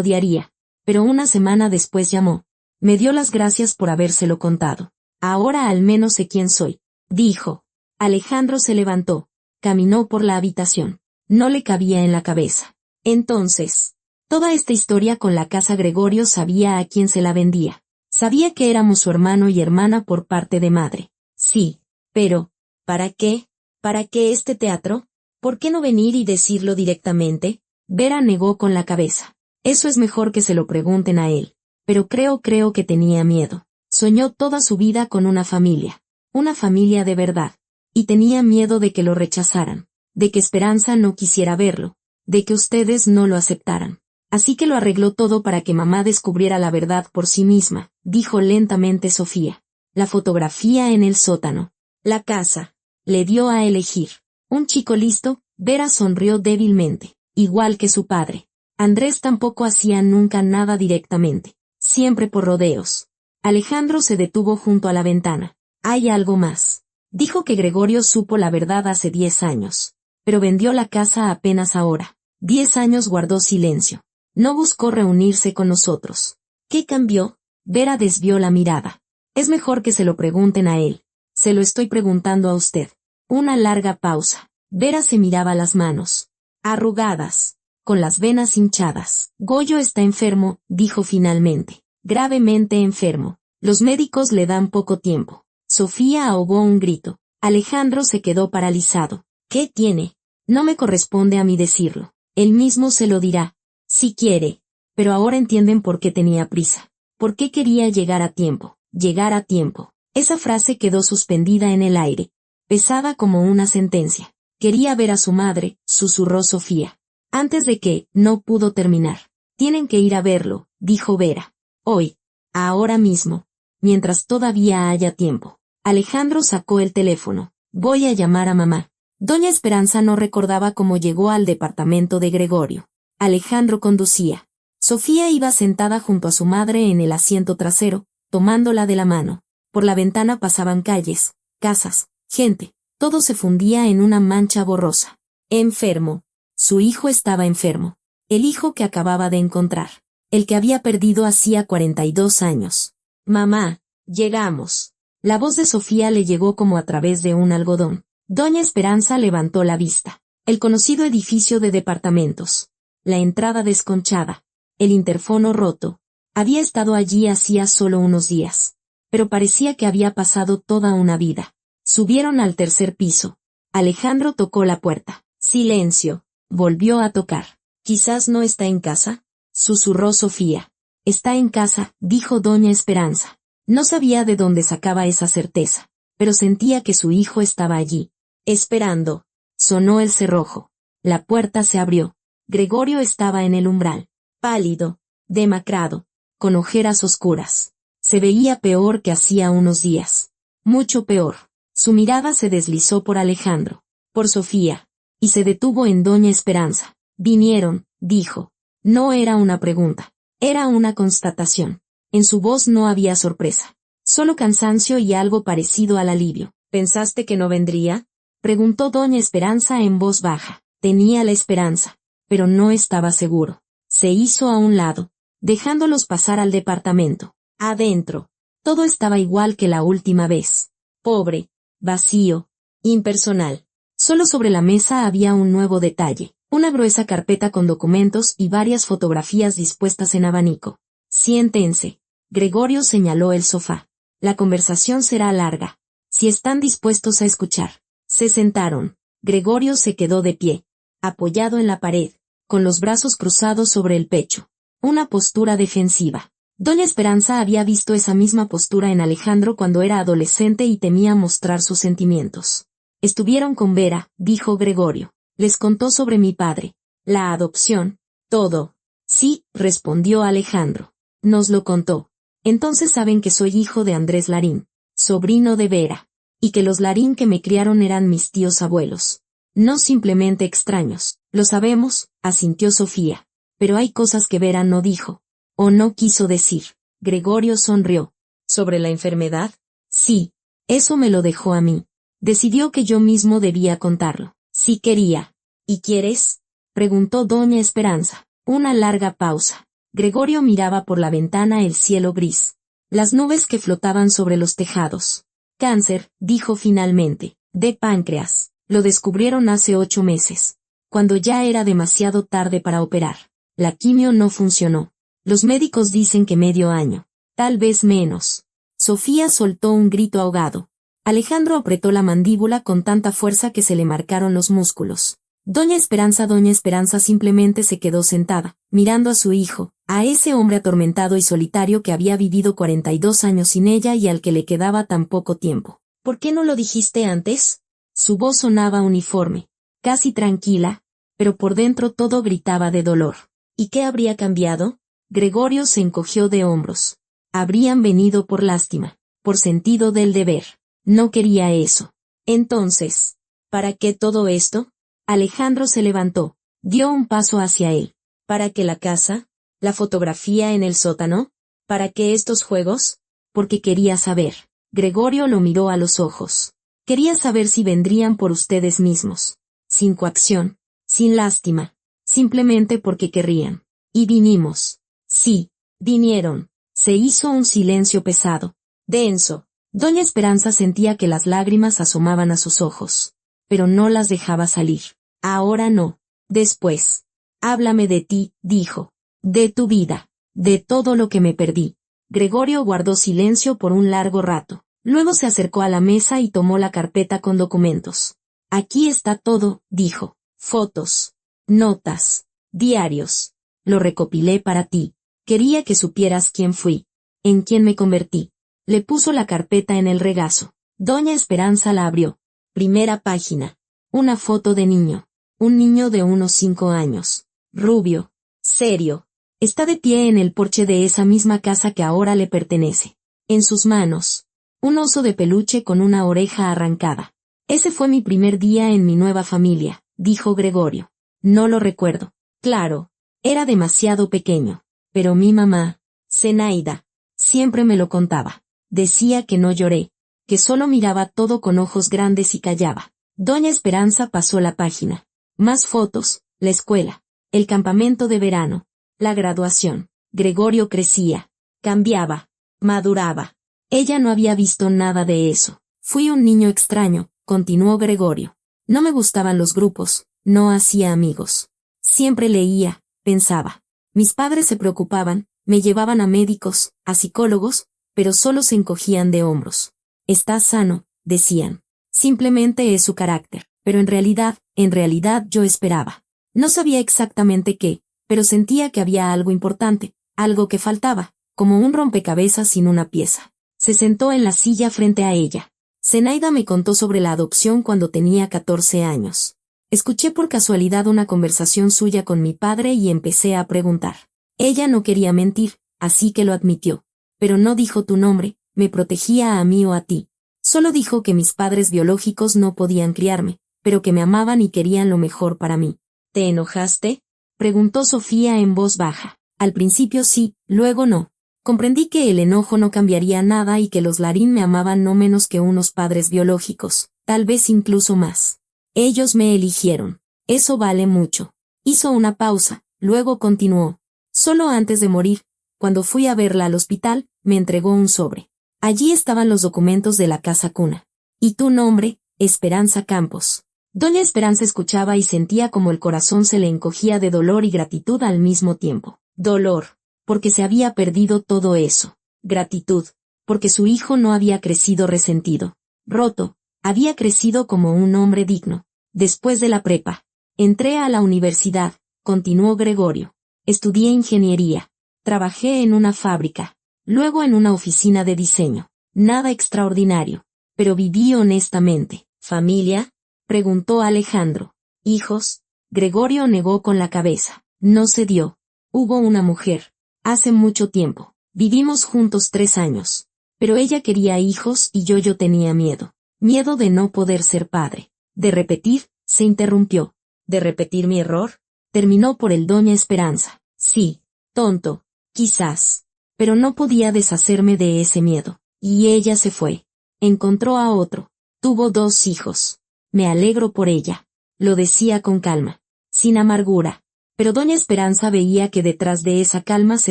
Speaker 1: odiaría, pero una semana después llamó. Me dio las gracias por habérselo contado. Ahora al menos sé quién soy, dijo. Alejandro se levantó, caminó por la habitación. No le cabía en la cabeza. Entonces, toda esta historia con la casa Gregorio sabía a quién se la vendía. Sabía que éramos su hermano y hermana por parte de madre. Sí. Pero, ¿para qué? ¿Para qué este teatro? ¿Por qué no venir y decirlo directamente? Vera negó con la cabeza. Eso es mejor que se lo pregunten a él. Pero creo que tenía miedo. Soñó toda su vida con una familia de verdad. Y tenía miedo de que lo rechazaran, de que Esperanza no quisiera verlo, de que ustedes no lo aceptaran. Así que lo arregló todo para que mamá descubriera la verdad por sí misma, dijo lentamente Sofía. La fotografía en el sótano. La casa. Le dio a elegir. Un chico listo, Vera sonrió débilmente, igual que su padre. Andrés tampoco hacía nunca nada directamente, siempre por rodeos. Alejandro se detuvo junto a la ventana. Hay algo más. Dijo que Gregorio supo la verdad hace 10 años, pero vendió la casa apenas ahora. 10 años guardó silencio. No buscó reunirse con nosotros. ¿Qué cambió? Vera desvió la mirada. Es mejor que se lo pregunten a él. Se lo estoy preguntando a usted. Una larga pausa. Vera se miraba las manos. Arrugadas. Con las venas hinchadas. Goyo está enfermo, dijo finalmente. Gravemente enfermo. Los médicos le dan poco tiempo. Sofía ahogó un grito. Alejandro se quedó paralizado. ¿Qué tiene? No me corresponde a mí decirlo. Él mismo se lo dirá. Si quiere. Pero ahora entienden por qué tenía prisa. ¿Por qué quería llegar a tiempo? Llegar a tiempo. Esa frase quedó suspendida en el aire, pesada como una sentencia. Quería ver a su madre, susurró Sofía. Antes de que, no pudo terminar. Tienen que ir a verlo, dijo Vera. Hoy. Ahora mismo. Mientras todavía haya tiempo. Alejandro sacó el teléfono. Voy a llamar a mamá. Doña Esperanza no recordaba cómo llegó al departamento de Gregorio. Alejandro conducía. Sofía iba sentada junto a su madre en el asiento trasero, tomándola de la mano. Por la ventana pasaban calles, casas, gente. Todo se fundía en una mancha borrosa. Enfermo. Su hijo estaba enfermo. El hijo que acababa de encontrar. El que había perdido hacía 42 años. Mamá, llegamos. La voz de Sofía le llegó como a través de un algodón. Doña Esperanza levantó la vista. El conocido edificio de departamentos. La entrada desconchada. El interfono roto. Había estado allí hacía solo unos días. Pero parecía que había pasado toda una vida. Subieron al tercer piso. Alejandro tocó la puerta. Silencio. Volvió a tocar. ¿Quizás no está en casa?, susurró Sofía. Está en casa, dijo doña Esperanza. No sabía de dónde sacaba esa certeza, pero sentía que su hijo estaba allí, esperando. Sonó el cerrojo. La puerta se abrió. Gregorio estaba en el umbral, pálido, demacrado, con ojeras oscuras. Se veía peor que hacía unos días. Mucho peor. Su mirada se deslizó por Alejandro, por Sofía, y se detuvo en doña Esperanza. Vinieron, dijo. No era una pregunta, era una constatación. En su voz no había sorpresa, solo cansancio y algo parecido al alivio. ¿Pensaste que no vendría?, preguntó doña Esperanza en voz baja. Tenía la esperanza, pero no estaba seguro. Se hizo a un lado, dejándolos pasar al departamento. Adentro, todo estaba igual que la última vez. Pobre, vacío, impersonal. Solo sobre la mesa había un nuevo detalle. Una gruesa carpeta con documentos y varias fotografías dispuestas en abanico. Siéntense. Gregorio señaló el sofá. La conversación será larga. Si están dispuestos a escuchar. Se sentaron. Gregorio se quedó de pie, apoyado en la pared, con los brazos cruzados sobre el pecho. Una postura defensiva. Doña Esperanza había visto esa misma postura en Alejandro cuando era adolescente y temía mostrar sus sentimientos. Estuvieron con Vera, dijo Gregorio. Les contó sobre mi padre, la adopción, todo. Sí, respondió Alejandro. Nos lo contó. Entonces saben que soy hijo de Andrés Larín, sobrino de Vera, y que los Larín que me criaron eran mis tíos abuelos. No simplemente extraños. Lo sabemos, asintió Sofía. Pero hay cosas que Vera no dijo, o no quiso decir. Gregorio sonrió. ¿Sobre la enfermedad? Sí. Eso me lo dejó a mí. Decidió que yo mismo debía contarlo. Sí quería. ¿Y quieres?, preguntó doña Esperanza. Una larga pausa. Gregorio miraba por la ventana el cielo gris. Las nubes que flotaban sobre los tejados. Cáncer, dijo finalmente, de páncreas. Lo descubrieron hace 8 meses. Cuando ya era demasiado tarde para operar. La quimio no funcionó. Los médicos dicen que medio año. Tal vez menos. Sofía soltó un grito ahogado. Alejandro apretó la mandíbula con tanta fuerza que se le marcaron los músculos. Doña Esperanza simplemente se quedó sentada, mirando a su hijo, a ese hombre atormentado y solitario que había vivido 42 años sin ella y al que le quedaba tan poco tiempo. ¿Por qué no lo dijiste antes? Su voz sonaba uniforme, casi tranquila, pero por dentro todo gritaba de dolor. ¿Y qué habría cambiado? Gregorio se encogió de hombros. Habrían venido por lástima, por sentido del deber. No quería eso. Entonces, ¿para qué todo esto? Alejandro se levantó, dio un paso hacia él. ¿Para qué la casa? ¿La fotografía en el sótano? ¿Para qué estos juegos? Porque quería saber. Gregorio lo miró a los ojos. Quería saber si vendrían por ustedes mismos. Sin coacción, sin lástima, simplemente porque querrían. Y vinimos. Sí, vinieron. Se hizo un silencio pesado, denso. Doña Esperanza sentía que las lágrimas asomaban a sus ojos, pero no las dejaba salir. Ahora no. Después. Háblame de ti, dijo. De tu vida. De todo lo que me perdí. Gregorio guardó silencio por un largo rato. Luego se acercó a la mesa y tomó la carpeta con documentos. Aquí está todo, dijo. Fotos. Notas. Diarios. Lo recopilé para ti. Quería que supieras quién fui. En quién me convertí. Le puso la carpeta en el regazo. Doña Esperanza la abrió. Primera página. Una foto de niño. Un niño de unos 5 años. Rubio. Serio. Está de pie en el porche de esa misma casa que ahora le pertenece. En sus manos. Un oso de peluche con una oreja arrancada. Ese fue mi primer día en mi nueva familia, dijo Gregorio. No lo recuerdo. Claro. Era demasiado pequeño. Pero mi mamá, Zenaida, siempre me lo contaba. Decía que no lloré, que solo miraba todo con ojos grandes y callaba. Doña Esperanza pasó la página. Más fotos, la escuela, el campamento de verano, la graduación. Gregorio crecía, cambiaba, maduraba. Ella no había visto nada de eso. Fui un niño extraño, continuó Gregorio. No me gustaban los grupos, no hacía amigos. Siempre leía, pensaba. Mis padres se preocupaban, me llevaban a médicos, a psicólogos, pero solo se encogían de hombros. Está sano, decían. Simplemente es su carácter. Pero en realidad yo esperaba. No sabía exactamente qué, pero sentía que había algo importante, algo que faltaba, como un rompecabezas sin una pieza. Se sentó en la silla frente a ella. Zenaida me contó sobre la adopción cuando tenía 14 años. Escuché por casualidad una conversación suya con mi padre y empecé a preguntar. Ella no quería mentir, así que lo admitió. Pero no dijo tu nombre, me protegía a mí o a ti. Solo dijo que mis padres biológicos no podían criarme, pero que me amaban y querían lo mejor para mí. ¿Te enojaste?, preguntó Sofía en voz baja. Al principio sí, luego no. Comprendí que el enojo no cambiaría nada y que los Larín me amaban no menos que unos padres biológicos, tal vez incluso más. Ellos me eligieron. Eso vale mucho. Hizo una pausa, luego continuó. Solo antes de morir, cuando fui a verla al hospital, me entregó un sobre. Allí estaban los documentos de la casa cuna. Y tu nombre, Esperanza Campos. Doña Esperanza escuchaba y sentía como el corazón se le encogía de dolor y gratitud al mismo tiempo. Dolor, porque se había perdido todo eso. Gratitud, porque su hijo no había crecido resentido, roto, había crecido como un hombre digno. Después de la prepa, entré a la universidad, continuó Gregorio. Estudié ingeniería. Trabajé en una fábrica, luego en una oficina de diseño. Nada extraordinario, pero viví honestamente. ¿Familia?, preguntó Alejandro. ¿Hijos? Gregorio negó con la cabeza. No se dio. Hubo una mujer. Hace mucho tiempo. Vivimos juntos 3 años. Pero ella quería hijos y yo tenía miedo. Miedo de no poder ser padre. De repetir, se interrumpió. ¿De repetir mi error? Terminó por el Doña Esperanza. Sí, tonto, quizás. Pero no podía deshacerme de ese miedo. Y ella se fue. Encontró a otro. Tuvo 2 hijos. Me alegro por ella. Lo decía con calma, sin amargura. Pero Doña Esperanza veía que detrás de esa calma se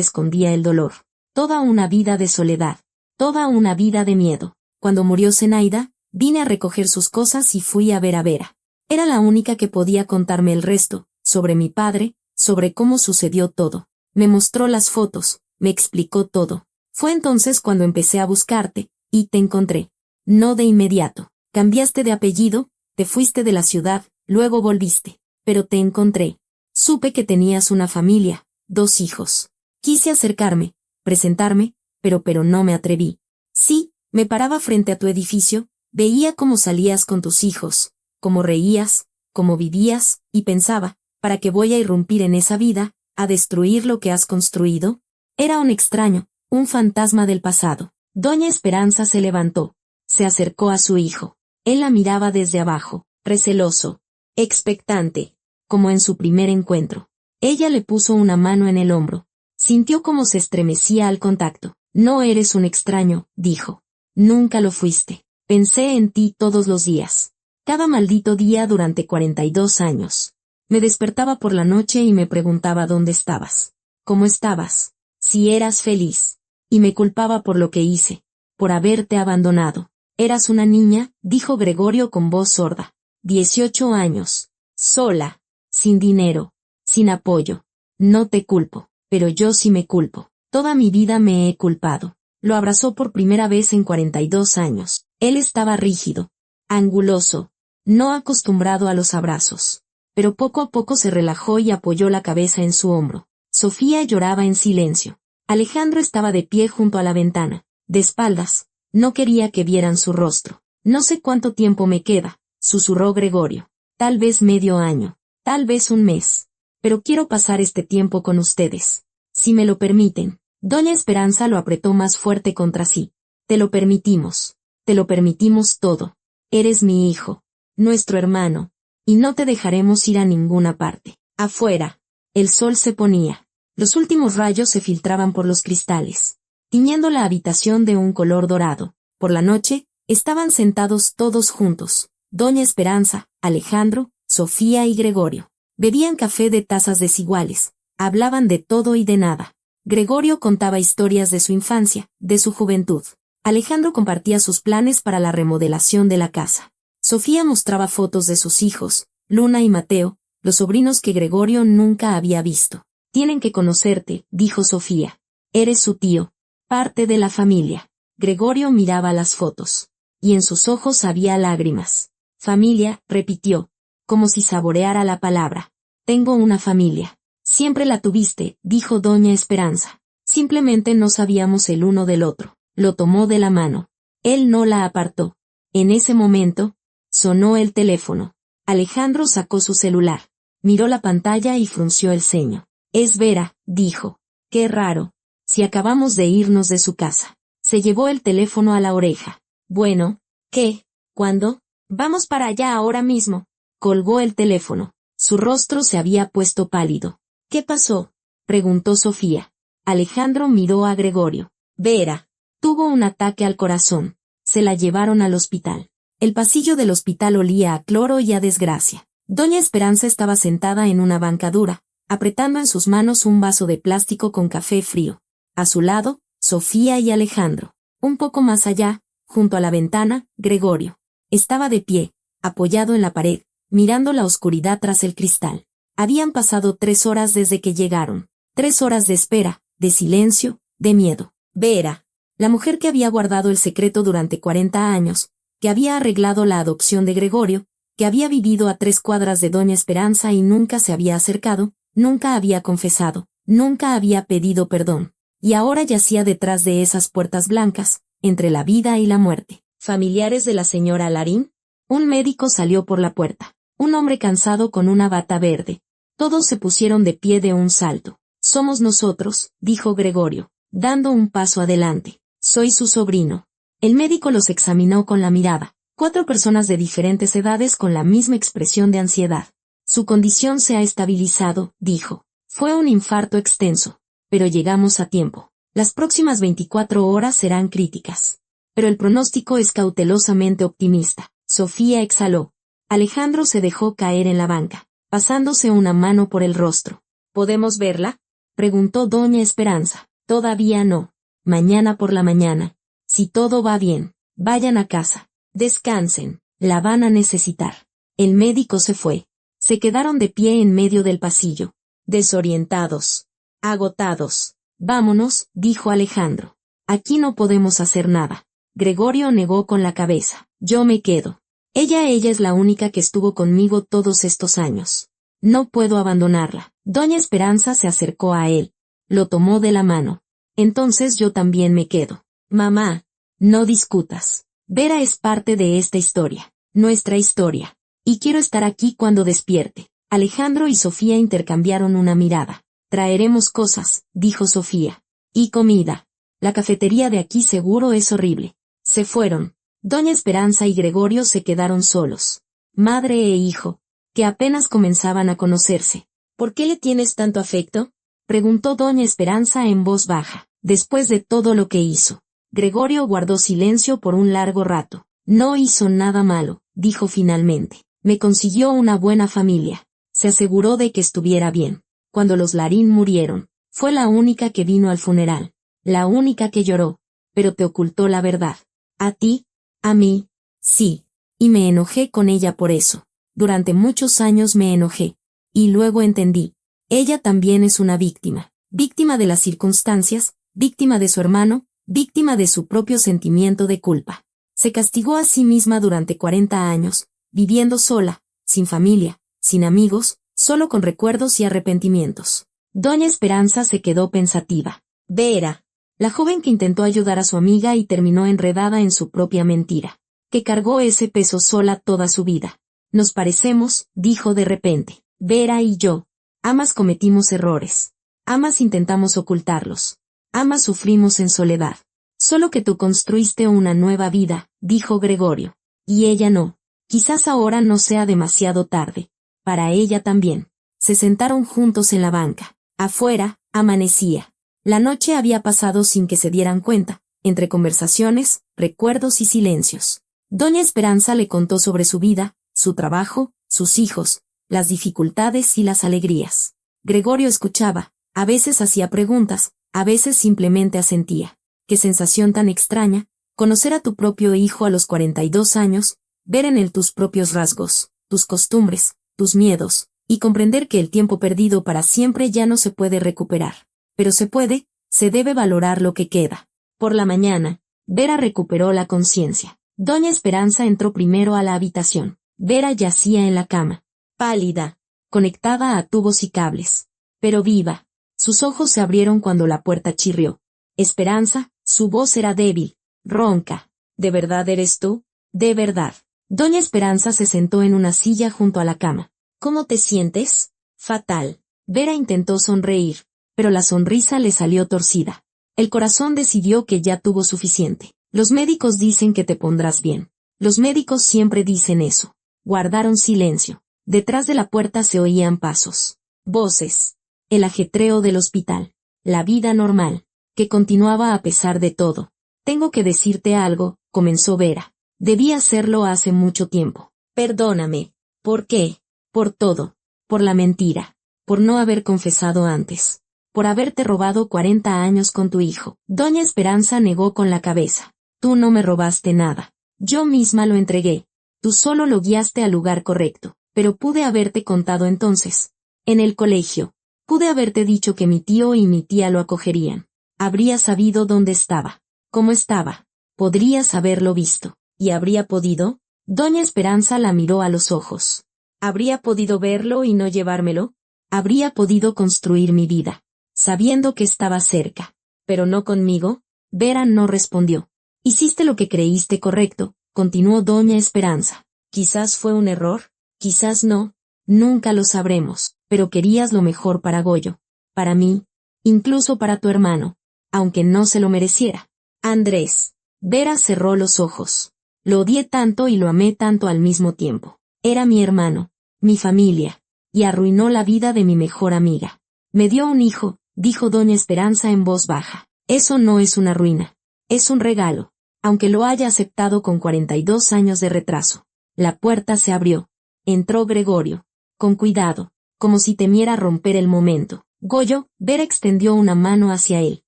Speaker 1: escondía el dolor. Toda una vida de soledad. Toda una vida de miedo. Cuando murió Zenaida, vine a recoger sus cosas y fui a ver a Vera. Era la única que podía contarme el resto, sobre mi padre, sobre cómo sucedió todo. Me mostró las fotos, me explicó todo. Fue entonces cuando empecé a buscarte, y te encontré. No de inmediato. Cambiaste de apellido, te fuiste de la ciudad, luego volviste. Pero te encontré. Supe que tenías una familia, 2 hijos. Quise acercarme, presentarme, pero no me atreví. Sí, me paraba frente a tu edificio, veía cómo salías con tus hijos, cómo reías, cómo vivías, y pensaba, ¿para qué voy a irrumpir en esa vida, a destruir lo que has construido? Era un extraño, un fantasma del pasado. Doña Esperanza se levantó, se acercó a su hijo. Él la miraba desde abajo, receloso, expectante, como en su primer encuentro. Ella le puso una mano en el hombro. Sintió cómo se estremecía al contacto. No eres un extraño, dijo. Nunca lo fuiste. Pensé en ti todos los días. Cada maldito día durante 42 años. Me despertaba por la noche y me preguntaba dónde estabas. ¿Cómo estabas? Si eras feliz. Y me culpaba por lo que hice. Por haberte abandonado. Eras una niña, dijo Gregorio con voz sorda. 18 años. Sola. Sin dinero. Sin apoyo. No te culpo. Pero yo sí me culpo. Toda mi vida me he culpado. Lo abrazó por primera vez en 42 años. Él estaba rígido. Anguloso. No acostumbrado a los abrazos. Pero poco a poco se relajó y apoyó la cabeza en su hombro. Sofía lloraba en silencio. Alejandro estaba de pie junto a la ventana, de espaldas. No quería que vieran su rostro. No sé cuánto tiempo me queda, susurró Gregorio. Tal vez medio año. Tal vez un mes. Pero quiero pasar este tiempo con ustedes. Si me lo permiten. Doña Esperanza lo apretó más fuerte contra sí. Te lo permitimos. Te lo permitimos todo. Eres mi hijo. Nuestro hermano. Y no te dejaremos ir a ninguna parte. Afuera. El sol se ponía. Los últimos rayos se filtraban por los cristales, tiñendo la habitación de un color dorado. Por la noche, estaban sentados todos juntos, doña Esperanza, Alejandro, Sofía y Gregorio. Bebían café de tazas desiguales, hablaban de todo y de nada. Gregorio contaba historias de su infancia, de su juventud. Alejandro compartía sus planes para la remodelación de la casa. Sofía mostraba fotos de sus hijos, Luna y Mateo, los sobrinos que Gregorio nunca había visto. Tienen que conocerte, dijo Sofía. Eres su tío, parte de la familia. Gregorio miraba las fotos, y en sus ojos había lágrimas. Familia, repitió, como si saboreara la palabra. Tengo una familia. Siempre la tuviste, dijo doña Esperanza. Simplemente no sabíamos el uno del otro. Lo tomó de la mano. Él no la apartó. En ese momento, sonó el teléfono. Alejandro sacó su celular. Miró la pantalla y frunció el ceño. Es Vera, dijo. Qué raro. Si acabamos de irnos de su casa. Se llevó el teléfono a la oreja. Bueno, ¿qué? ¿Cuándo? Vamos para allá ahora mismo. Colgó el teléfono. Su rostro se había puesto pálido. ¿Qué pasó? Preguntó Sofía. Alejandro miró a Gregorio. Vera. Tuvo un ataque al corazón. Se la llevaron al hospital. El pasillo del hospital olía a cloro y a desgracia. Doña Esperanza estaba sentada en una banca dura, apretando en sus manos un vaso de plástico con café frío. A su lado, Sofía y Alejandro. Un poco más allá, junto a la ventana, Gregorio. Estaba de pie, apoyado en la pared, mirando la oscuridad tras el cristal. Habían pasado 3 horas desde que llegaron. 3 horas de espera, de silencio, de miedo. Vera. La mujer que había guardado el secreto durante 40 años, que había arreglado la adopción de Gregorio, que había vivido a 3 cuadras de doña Esperanza y nunca se había acercado, nunca había confesado, nunca había pedido perdón. Y ahora yacía detrás de esas puertas blancas, entre la vida y la muerte. ¿Familiares de la señora Larín? Un médico salió por la puerta. Un hombre cansado con una bata verde. Todos se pusieron de pie de un salto. Somos nosotros, dijo Gregorio, dando un paso adelante. Soy su sobrino. El médico los examinó con la mirada. 4 personas de diferentes edades con la misma expresión de ansiedad. Su condición se ha estabilizado, dijo. Fue un infarto extenso, pero llegamos a tiempo. Las próximas 24 horas serán críticas. Pero el pronóstico es cautelosamente optimista. Sofía exhaló. Alejandro se dejó caer en la banca, pasándose una mano por el rostro. ¿Podemos verla? Preguntó doña Esperanza. Todavía no. Mañana por la mañana. Si todo va bien, vayan a casa. Descansen. La van a necesitar. El médico se fue. Se quedaron de pie en medio del pasillo. Desorientados. Agotados. Vámonos, dijo Alejandro. Aquí no podemos hacer nada. Gregorio negó con la cabeza. Yo me quedo. Ella es la única que estuvo conmigo todos estos años. No puedo abandonarla. Doña Esperanza se acercó a él. Lo tomó de la mano. Entonces yo también me quedo. Mamá, no discutas. Vera es parte de esta historia. Nuestra historia. Y quiero estar aquí cuando despierte. Alejandro y Sofía intercambiaron una mirada. Traeremos cosas, dijo Sofía. Y comida. La cafetería de aquí seguro es horrible. Se fueron. Doña Esperanza y Gregorio se quedaron solos. Madre e hijo, que apenas comenzaban a conocerse. ¿Por qué le tienes tanto afecto? Preguntó doña Esperanza en voz baja. Después de todo lo que hizo. Gregorio guardó silencio por un largo rato. No hizo nada malo, dijo finalmente. Me consiguió una buena familia. Se aseguró de que estuviera bien. Cuando los Larín murieron, fue la única que vino al funeral. La única que lloró. Pero te ocultó la verdad. ¿A ti? ¿A mí? Sí. Y me enojé con ella por eso. Durante muchos años me enojé. Y luego entendí. Ella también es una víctima. Víctima de las circunstancias, víctima de su hermano, víctima de su propio sentimiento de culpa. Se castigó a sí misma durante 40 años, viviendo sola, sin familia, sin amigos, solo con recuerdos y arrepentimientos. Doña Esperanza se quedó pensativa. Vera, la joven que intentó ayudar a su amiga y terminó enredada en su propia mentira, que cargó ese peso sola toda su vida. Nos parecemos, dijo de repente. Vera y yo. Ambas cometimos errores. Ambas intentamos ocultarlos. Ambas sufrimos en soledad. Solo que tú construiste una nueva vida, dijo Gregorio. Y ella no. Quizás ahora no sea demasiado tarde. Para ella también. Se sentaron juntos en la banca. Afuera, amanecía. La noche había pasado sin que se dieran cuenta, entre conversaciones, recuerdos y silencios. Doña Esperanza le contó sobre su vida, su trabajo, sus hijos, las dificultades y las alegrías. Gregorio escuchaba, a veces hacía preguntas, a veces simplemente asentía. Qué sensación tan extraña, conocer a tu propio hijo a los 42 años, ver en él tus propios rasgos, tus costumbres, tus miedos, y comprender que el tiempo perdido para siempre ya no se puede recuperar. Pero se debe valorar lo que queda. Por la mañana, Vera recuperó la conciencia. Doña Esperanza entró primero a la habitación. Vera yacía en la cama, pálida, conectada a tubos y cables, pero viva. Sus ojos se abrieron cuando la puerta chirrió. Esperanza, su voz era débil, ronca. ¿De verdad eres tú? De verdad. Doña Esperanza se sentó en una silla junto a la cama. ¿Cómo te sientes? Fatal. Vera intentó sonreír, pero la sonrisa le salió torcida. El corazón decidió que ya tuvo suficiente. Los médicos dicen que te pondrás bien. Los médicos siempre dicen eso. Guardaron silencio. Detrás de la puerta se oían pasos, voces, el ajetreo del hospital, la vida normal, que continuaba a pesar de todo. Tengo que decirte algo, comenzó Vera. Debí hacerlo hace mucho tiempo. Perdóname. ¿Por qué? Por todo. Por la mentira. Por no haber confesado antes. Por haberte robado 40 años con tu hijo. Doña Esperanza negó con la cabeza. Tú no me robaste nada. Yo misma lo entregué. Tú solo lo guiaste al lugar correcto. Pero pude haberte contado entonces. En el colegio. Pude haberte dicho que mi tío y mi tía lo acogerían. Habría sabido dónde estaba. Cómo estaba. Podrías haberlo visto. ¿Y habría podido? Doña Esperanza la miró a los ojos. ¿Habría podido verlo y no llevármelo? Habría podido construir mi vida, sabiendo que estaba cerca. ¿Pero no conmigo? Vera no respondió. Hiciste lo que creíste correcto, continuó Doña Esperanza. Quizás fue un error, quizás no, nunca lo sabremos, pero querías lo mejor para Goyo, para mí, incluso para tu hermano, aunque no se lo mereciera. Andrés. Vera cerró los ojos. Lo odié tanto y lo amé tanto al mismo tiempo. Era mi hermano, mi familia, y arruinó la vida de mi mejor amiga. Me dio un hijo, dijo Doña Esperanza en voz baja. Eso no es una ruina, es un regalo, aunque lo haya aceptado con 42 años de retraso. La puerta se abrió. Entró Gregorio, con cuidado, como si temiera romper el momento. Goyo, Vera extendió una mano hacia él.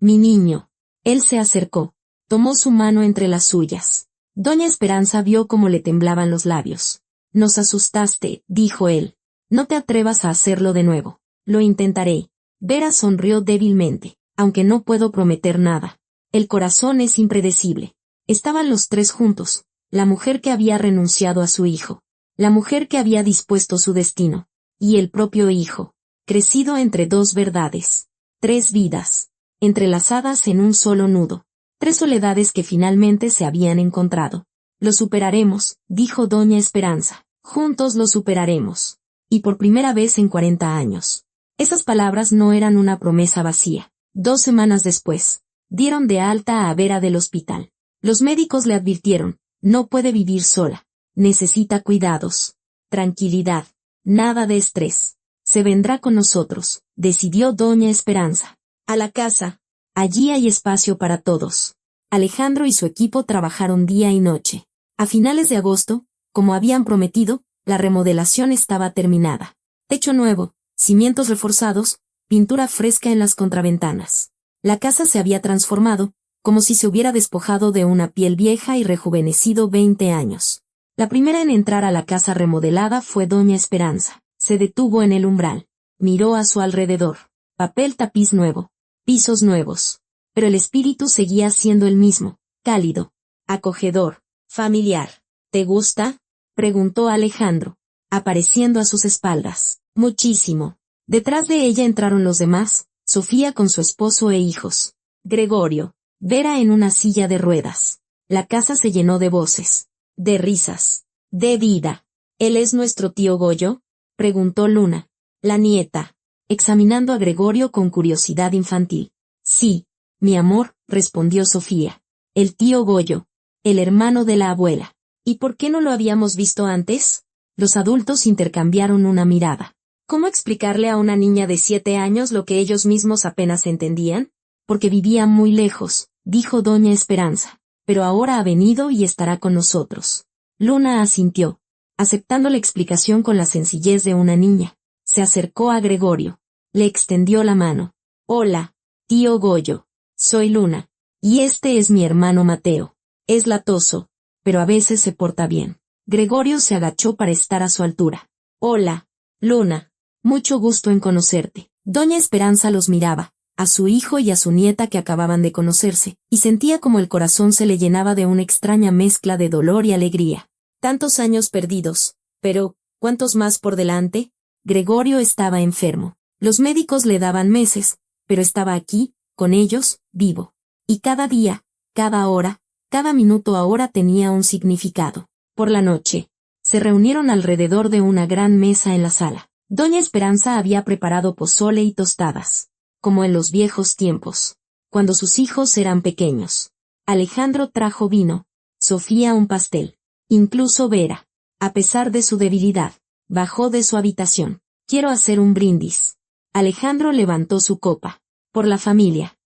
Speaker 1: Mi niño. Él se acercó, tomó su mano entre las suyas. Doña Esperanza vio cómo le temblaban los labios. Nos asustaste, dijo él. No te atrevas a hacerlo de nuevo. Lo intentaré. Vera sonrió débilmente, aunque no puedo prometer nada. El corazón es impredecible. Estaban los tres juntos, la mujer que había renunciado a su hijo, la mujer que había dispuesto su destino, y el propio hijo, crecido entre dos verdades, tres vidas, entrelazadas en un solo nudo, tres soledades que finalmente se habían encontrado. Lo superaremos, dijo Doña Esperanza, juntos lo superaremos. Y por primera vez en 40 años. Esas palabras no eran una promesa vacía. 2 semanas después, dieron de alta a Vera del hospital. Los médicos le advirtieron, no puede vivir sola. Necesita cuidados, tranquilidad, nada de estrés. Se vendrá con nosotros, decidió Doña Esperanza. A la casa. Allí hay espacio para todos. Alejandro y su equipo trabajaron día y noche. A finales de agosto, como habían prometido, la remodelación estaba terminada. Techo nuevo, cimientos reforzados, pintura fresca en las contraventanas. La casa se había transformado, como si se hubiera despojado de una piel vieja y rejuvenecido 20 años. La primera en entrar a la casa remodelada fue Doña Esperanza. Se detuvo en el umbral. Miró a su alrededor. Papel tapiz nuevo. Pisos nuevos. Pero el espíritu seguía siendo el mismo, cálido, acogedor, familiar. ¿Te gusta?, preguntó Alejandro, apareciendo a sus espaldas. Muchísimo. Detrás de ella entraron los demás, Sofía con su esposo e hijos. Gregorio, Vera en una silla de ruedas. La casa se llenó de voces, de risas, de vida. ¿Él es nuestro tío Goyo?, preguntó Luna, la nieta, examinando a Gregorio con curiosidad infantil. Sí, mi amor, respondió Sofía. El tío Goyo, el hermano de la abuela. ¿Y por qué no lo habíamos visto antes? Los adultos intercambiaron una mirada. ¿Cómo explicarle a una niña de 7 años lo que ellos mismos apenas entendían? Porque vivía muy lejos, dijo doña Esperanza. Pero ahora ha venido y estará con nosotros. Luna asintió, aceptando la explicación con la sencillez de una niña. Se acercó a Gregorio. Le extendió la mano. Hola, tío Goyo. Soy Luna. Y este es mi hermano Mateo. Es latoso, pero a veces se porta bien. Gregorio se agachó para estar a su altura. Hola, Luna. Mucho gusto en conocerte. Doña Esperanza los miraba, a su hijo y a su nieta que acababan de conocerse, y sentía como el corazón se le llenaba de una extraña mezcla de dolor y alegría. Tantos años perdidos, pero, ¿cuántos más por delante? Gregorio estaba enfermo. Los médicos le daban meses, pero estaba aquí, con ellos, vivo. Y cada día, cada hora, cada minuto ahora tenía un significado. Por la noche, se reunieron alrededor de una gran mesa en la sala. Doña Esperanza había preparado pozole y tostadas, como en los viejos tiempos, cuando sus hijos eran pequeños. Alejandro trajo vino, Sofía un pastel. Incluso Vera, a pesar de su debilidad, bajó de su habitación. Quiero hacer un brindis. Alejandro levantó su copa. Por la familia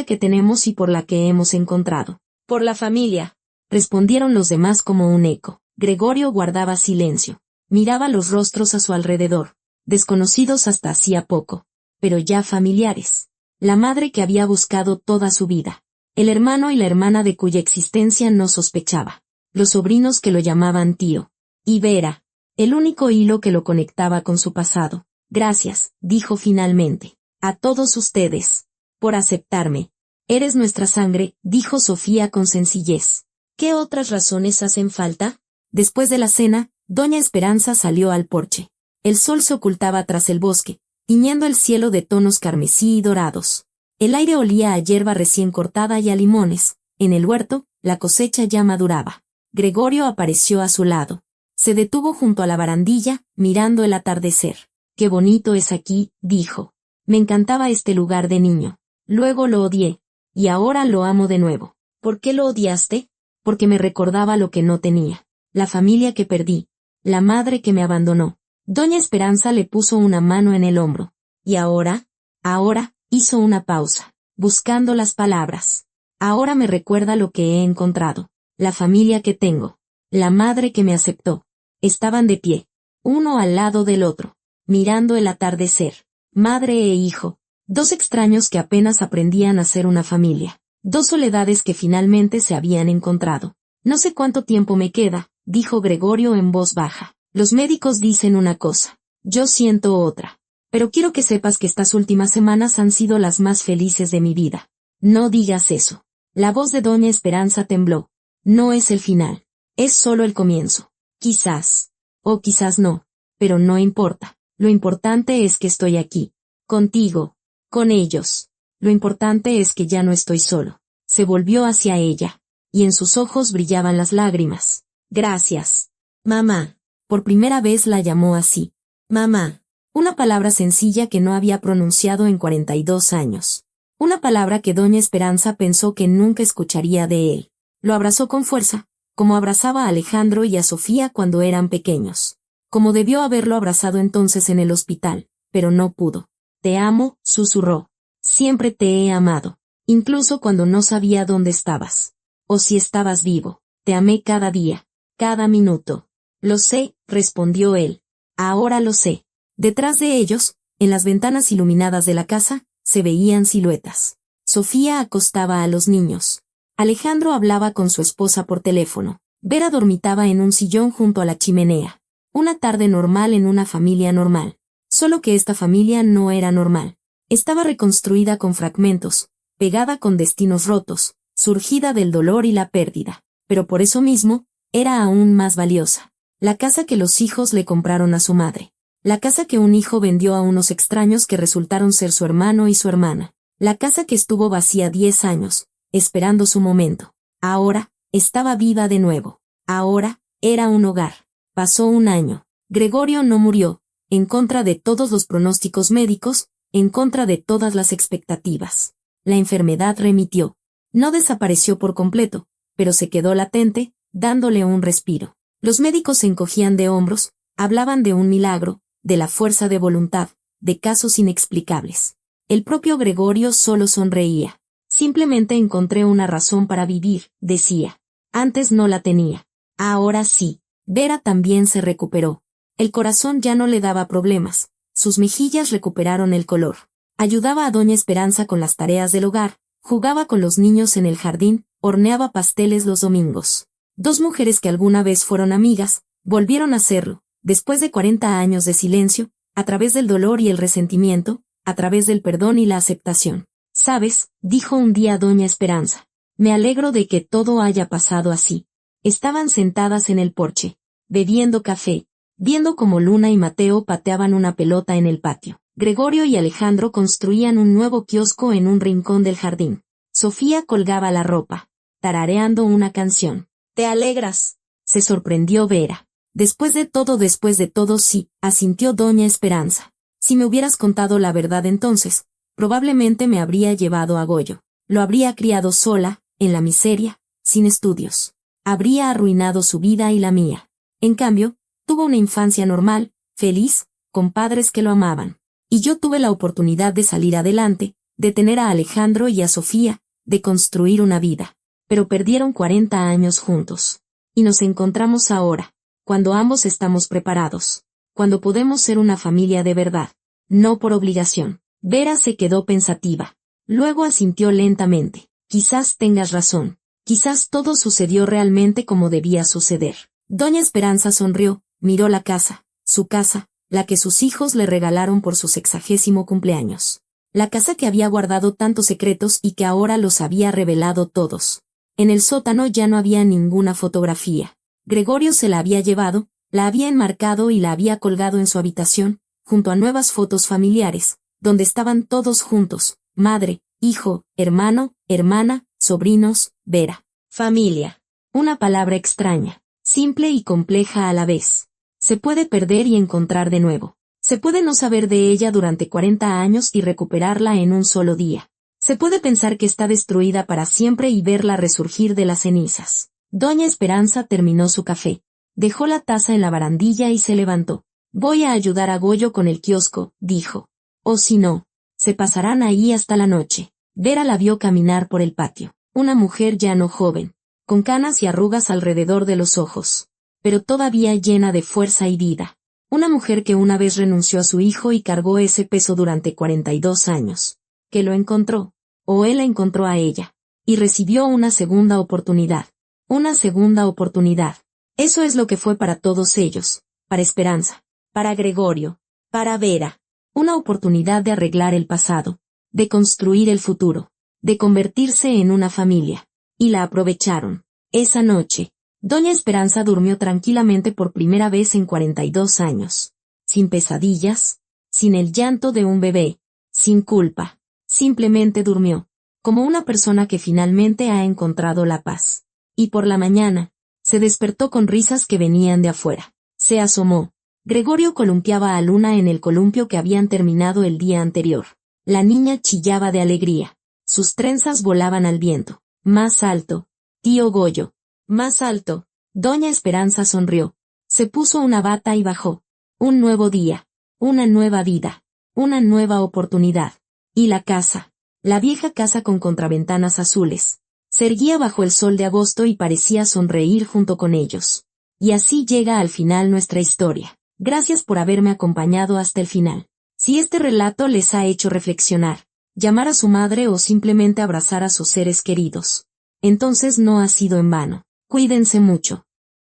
Speaker 1: que tenemos y por la que hemos encontrado. Por la familia, respondieron los demás como un eco. Gregorio guardaba silencio. Miraba los rostros a su alrededor, desconocidos hasta hacía poco, pero ya familiares. La madre que había buscado toda su vida. El hermano y la hermana de cuya existencia no sospechaba. Los sobrinos que lo llamaban tío. Y Vera, el único hilo que lo conectaba con su pasado. Gracias, dijo finalmente. A todos ustedes. Por aceptarme. Eres nuestra sangre, dijo Sofía con sencillez. ¿Qué otras razones hacen falta? Después de la cena, doña Esperanza salió al porche. El sol se ocultaba tras el bosque, tiñendo el cielo de tonos carmesí y dorados. El aire olía a hierba recién cortada y a limones. En el huerto, la cosecha ya maduraba. Gregorio apareció a su lado. Se detuvo junto a la barandilla, mirando el atardecer. Qué bonito es aquí, dijo. Me encantaba este lugar de niño. Luego lo odié. Y ahora lo amo de nuevo. ¿Por qué lo odiaste? Porque me recordaba lo que no tenía. La familia que perdí. La madre que me abandonó. Doña Esperanza le puso una mano en el hombro. ¿Y ahora? Ahora, hizo una pausa, buscando las palabras. Ahora me recuerda lo que he encontrado. La familia que tengo. La madre que me aceptó. Estaban de pie, uno al lado del otro, mirando el atardecer. Madre e hijo. Dos extraños que apenas aprendían a ser una familia. Dos soledades que finalmente se habían encontrado. No sé cuánto tiempo me queda, dijo Gregorio en voz baja. Los médicos dicen una cosa. Yo siento otra. Pero quiero que sepas que estas últimas semanas han sido las más felices de mi vida. No digas eso. La voz de doña Esperanza tembló. No es el final. Es solo el comienzo. Quizás. O quizás no. Pero no importa. Lo importante es que estoy aquí. Contigo. Con ellos. Lo importante es que ya no estoy solo. Se volvió hacia ella. Y en sus ojos brillaban las lágrimas. Gracias. Mamá. Por primera vez la llamó así. Mamá. Una palabra sencilla que no había pronunciado en 42 años. Una palabra que doña Esperanza pensó que nunca escucharía de él. Lo abrazó con fuerza, como abrazaba a Alejandro y a Sofía cuando eran pequeños. Como debió haberlo abrazado entonces en el hospital, pero no pudo. Te amo, susurró. Siempre te he amado. Incluso cuando no sabía dónde estabas. O si estabas vivo. Te amé cada día. Cada minuto. Lo sé, respondió él. Ahora lo sé. Detrás de ellos, en las ventanas iluminadas de la casa, se veían siluetas. Sofía acostaba a los niños. Alejandro hablaba con su esposa por teléfono. Vera dormitaba en un sillón junto a la chimenea. Una tarde normal en una familia normal. Solo que esta familia no era normal. Estaba reconstruida con fragmentos, pegada con destinos rotos, surgida del dolor y la pérdida. Pero por eso mismo, era aún más valiosa. La casa que los hijos le compraron a su madre. La casa que un hijo vendió a unos extraños que resultaron ser su hermano y su hermana. La casa que estuvo vacía 10 años, esperando su momento. Ahora, estaba viva de nuevo. Ahora, era un hogar. Pasó un año. Gregorio no murió, en contra de todos los pronósticos médicos, en contra de todas las expectativas. La enfermedad remitió. No desapareció por completo, pero se quedó latente, dándole un respiro. Los médicos se encogían de hombros, hablaban de un milagro, de la fuerza de voluntad, de casos inexplicables. El propio Gregorio solo sonreía. Simplemente encontré una razón para vivir, decía. Antes no la tenía. Ahora sí. Vera también se recuperó. El corazón ya no le daba problemas. Sus mejillas recuperaron el color. Ayudaba a doña Esperanza con las tareas del hogar, jugaba con los niños en el jardín, horneaba pasteles los domingos. Dos mujeres que alguna vez fueron amigas, volvieron a serlo, después de 40 años de silencio, a través del dolor y el resentimiento, a través del perdón y la aceptación. ¿Sabes?, dijo un día doña Esperanza. Me alegro de que todo haya pasado así. Estaban sentadas en el porche, bebiendo café, viendo cómo Luna y Mateo pateaban una pelota en el patio. Gregorio y Alejandro construían un nuevo kiosco en un rincón del jardín. Sofía colgaba la ropa, tarareando una canción. ¿Te alegras?, se sorprendió Vera. Después de todo sí, asintió doña Esperanza. Si me hubieras contado la verdad entonces, probablemente me habría llevado a Goyo. Lo habría criado sola, en la miseria, sin estudios. Habría arruinado su vida y la mía. En cambio, tuvo una infancia normal, feliz, con padres que lo amaban. Y yo tuve la oportunidad de salir adelante, de tener a Alejandro y a Sofía, de construir una vida. Pero perdieron 40 años juntos. Y nos encontramos ahora, cuando ambos estamos preparados. Cuando podemos ser una familia de verdad. No por obligación. Vera se quedó pensativa. Luego asintió lentamente. Quizás tengas razón. Quizás todo sucedió realmente como debía suceder. Doña Esperanza sonrió, miró la casa, su casa, la que sus hijos le regalaron por su 60º cumpleaños. La casa que había guardado tantos secretos y que ahora los había revelado todos. En el sótano ya no había ninguna fotografía. Gregorio se la había llevado, la había enmarcado y la había colgado en su habitación, junto a nuevas fotos familiares, donde estaban todos juntos, madre, hijo, hermano, hermana, sobrinos, Vera. Familia. Una palabra extraña, simple y compleja a la vez. Se puede perder y encontrar de nuevo. Se puede no saber de ella durante 40 años y recuperarla en un solo día. Se puede pensar que está destruida para siempre y verla resurgir de las cenizas. Doña Esperanza terminó su café. Dejó la taza en la barandilla y se levantó. Voy a ayudar a Goyo con el kiosco, dijo. O si no, se pasarán ahí hasta la noche. Vera la vio caminar por el patio. Una mujer ya no joven, con canas y arrugas alrededor de los ojos, pero todavía llena de fuerza y vida. Una mujer que una vez renunció a su hijo y cargó ese peso durante 42 años. Que lo encontró, o él la encontró a ella, y recibió una segunda oportunidad. Una segunda oportunidad. Eso es lo que fue para todos ellos, para Esperanza, para Gregorio, para Vera. Una oportunidad de arreglar el pasado, de construir el futuro, de convertirse en una familia. Y la aprovecharon. Esa noche, doña Esperanza durmió tranquilamente por primera vez en 42 años. Sin pesadillas, sin el llanto de un bebé, sin culpa. Simplemente durmió, como una persona que finalmente ha encontrado la paz. Y por la mañana, se despertó con risas que venían de afuera. Se asomó. Gregorio columpiaba a Luna en el columpio que habían terminado el día anterior. La niña chillaba de alegría. Sus trenzas volaban al viento. Más alto, tío Goyo. Más alto. Doña Esperanza sonrió. Se puso una bata y bajó. Un nuevo día. Una nueva vida. Una nueva oportunidad. Y la casa. La vieja casa con contraventanas azules. Se erguía bajo el sol de agosto y parecía sonreír junto con ellos. Y así llega al final nuestra historia. Gracias por haberme acompañado hasta el final. Si este relato les ha hecho reflexionar, llamar a su madre o simplemente abrazar a sus seres queridos, entonces no ha sido en vano. Cuídense mucho.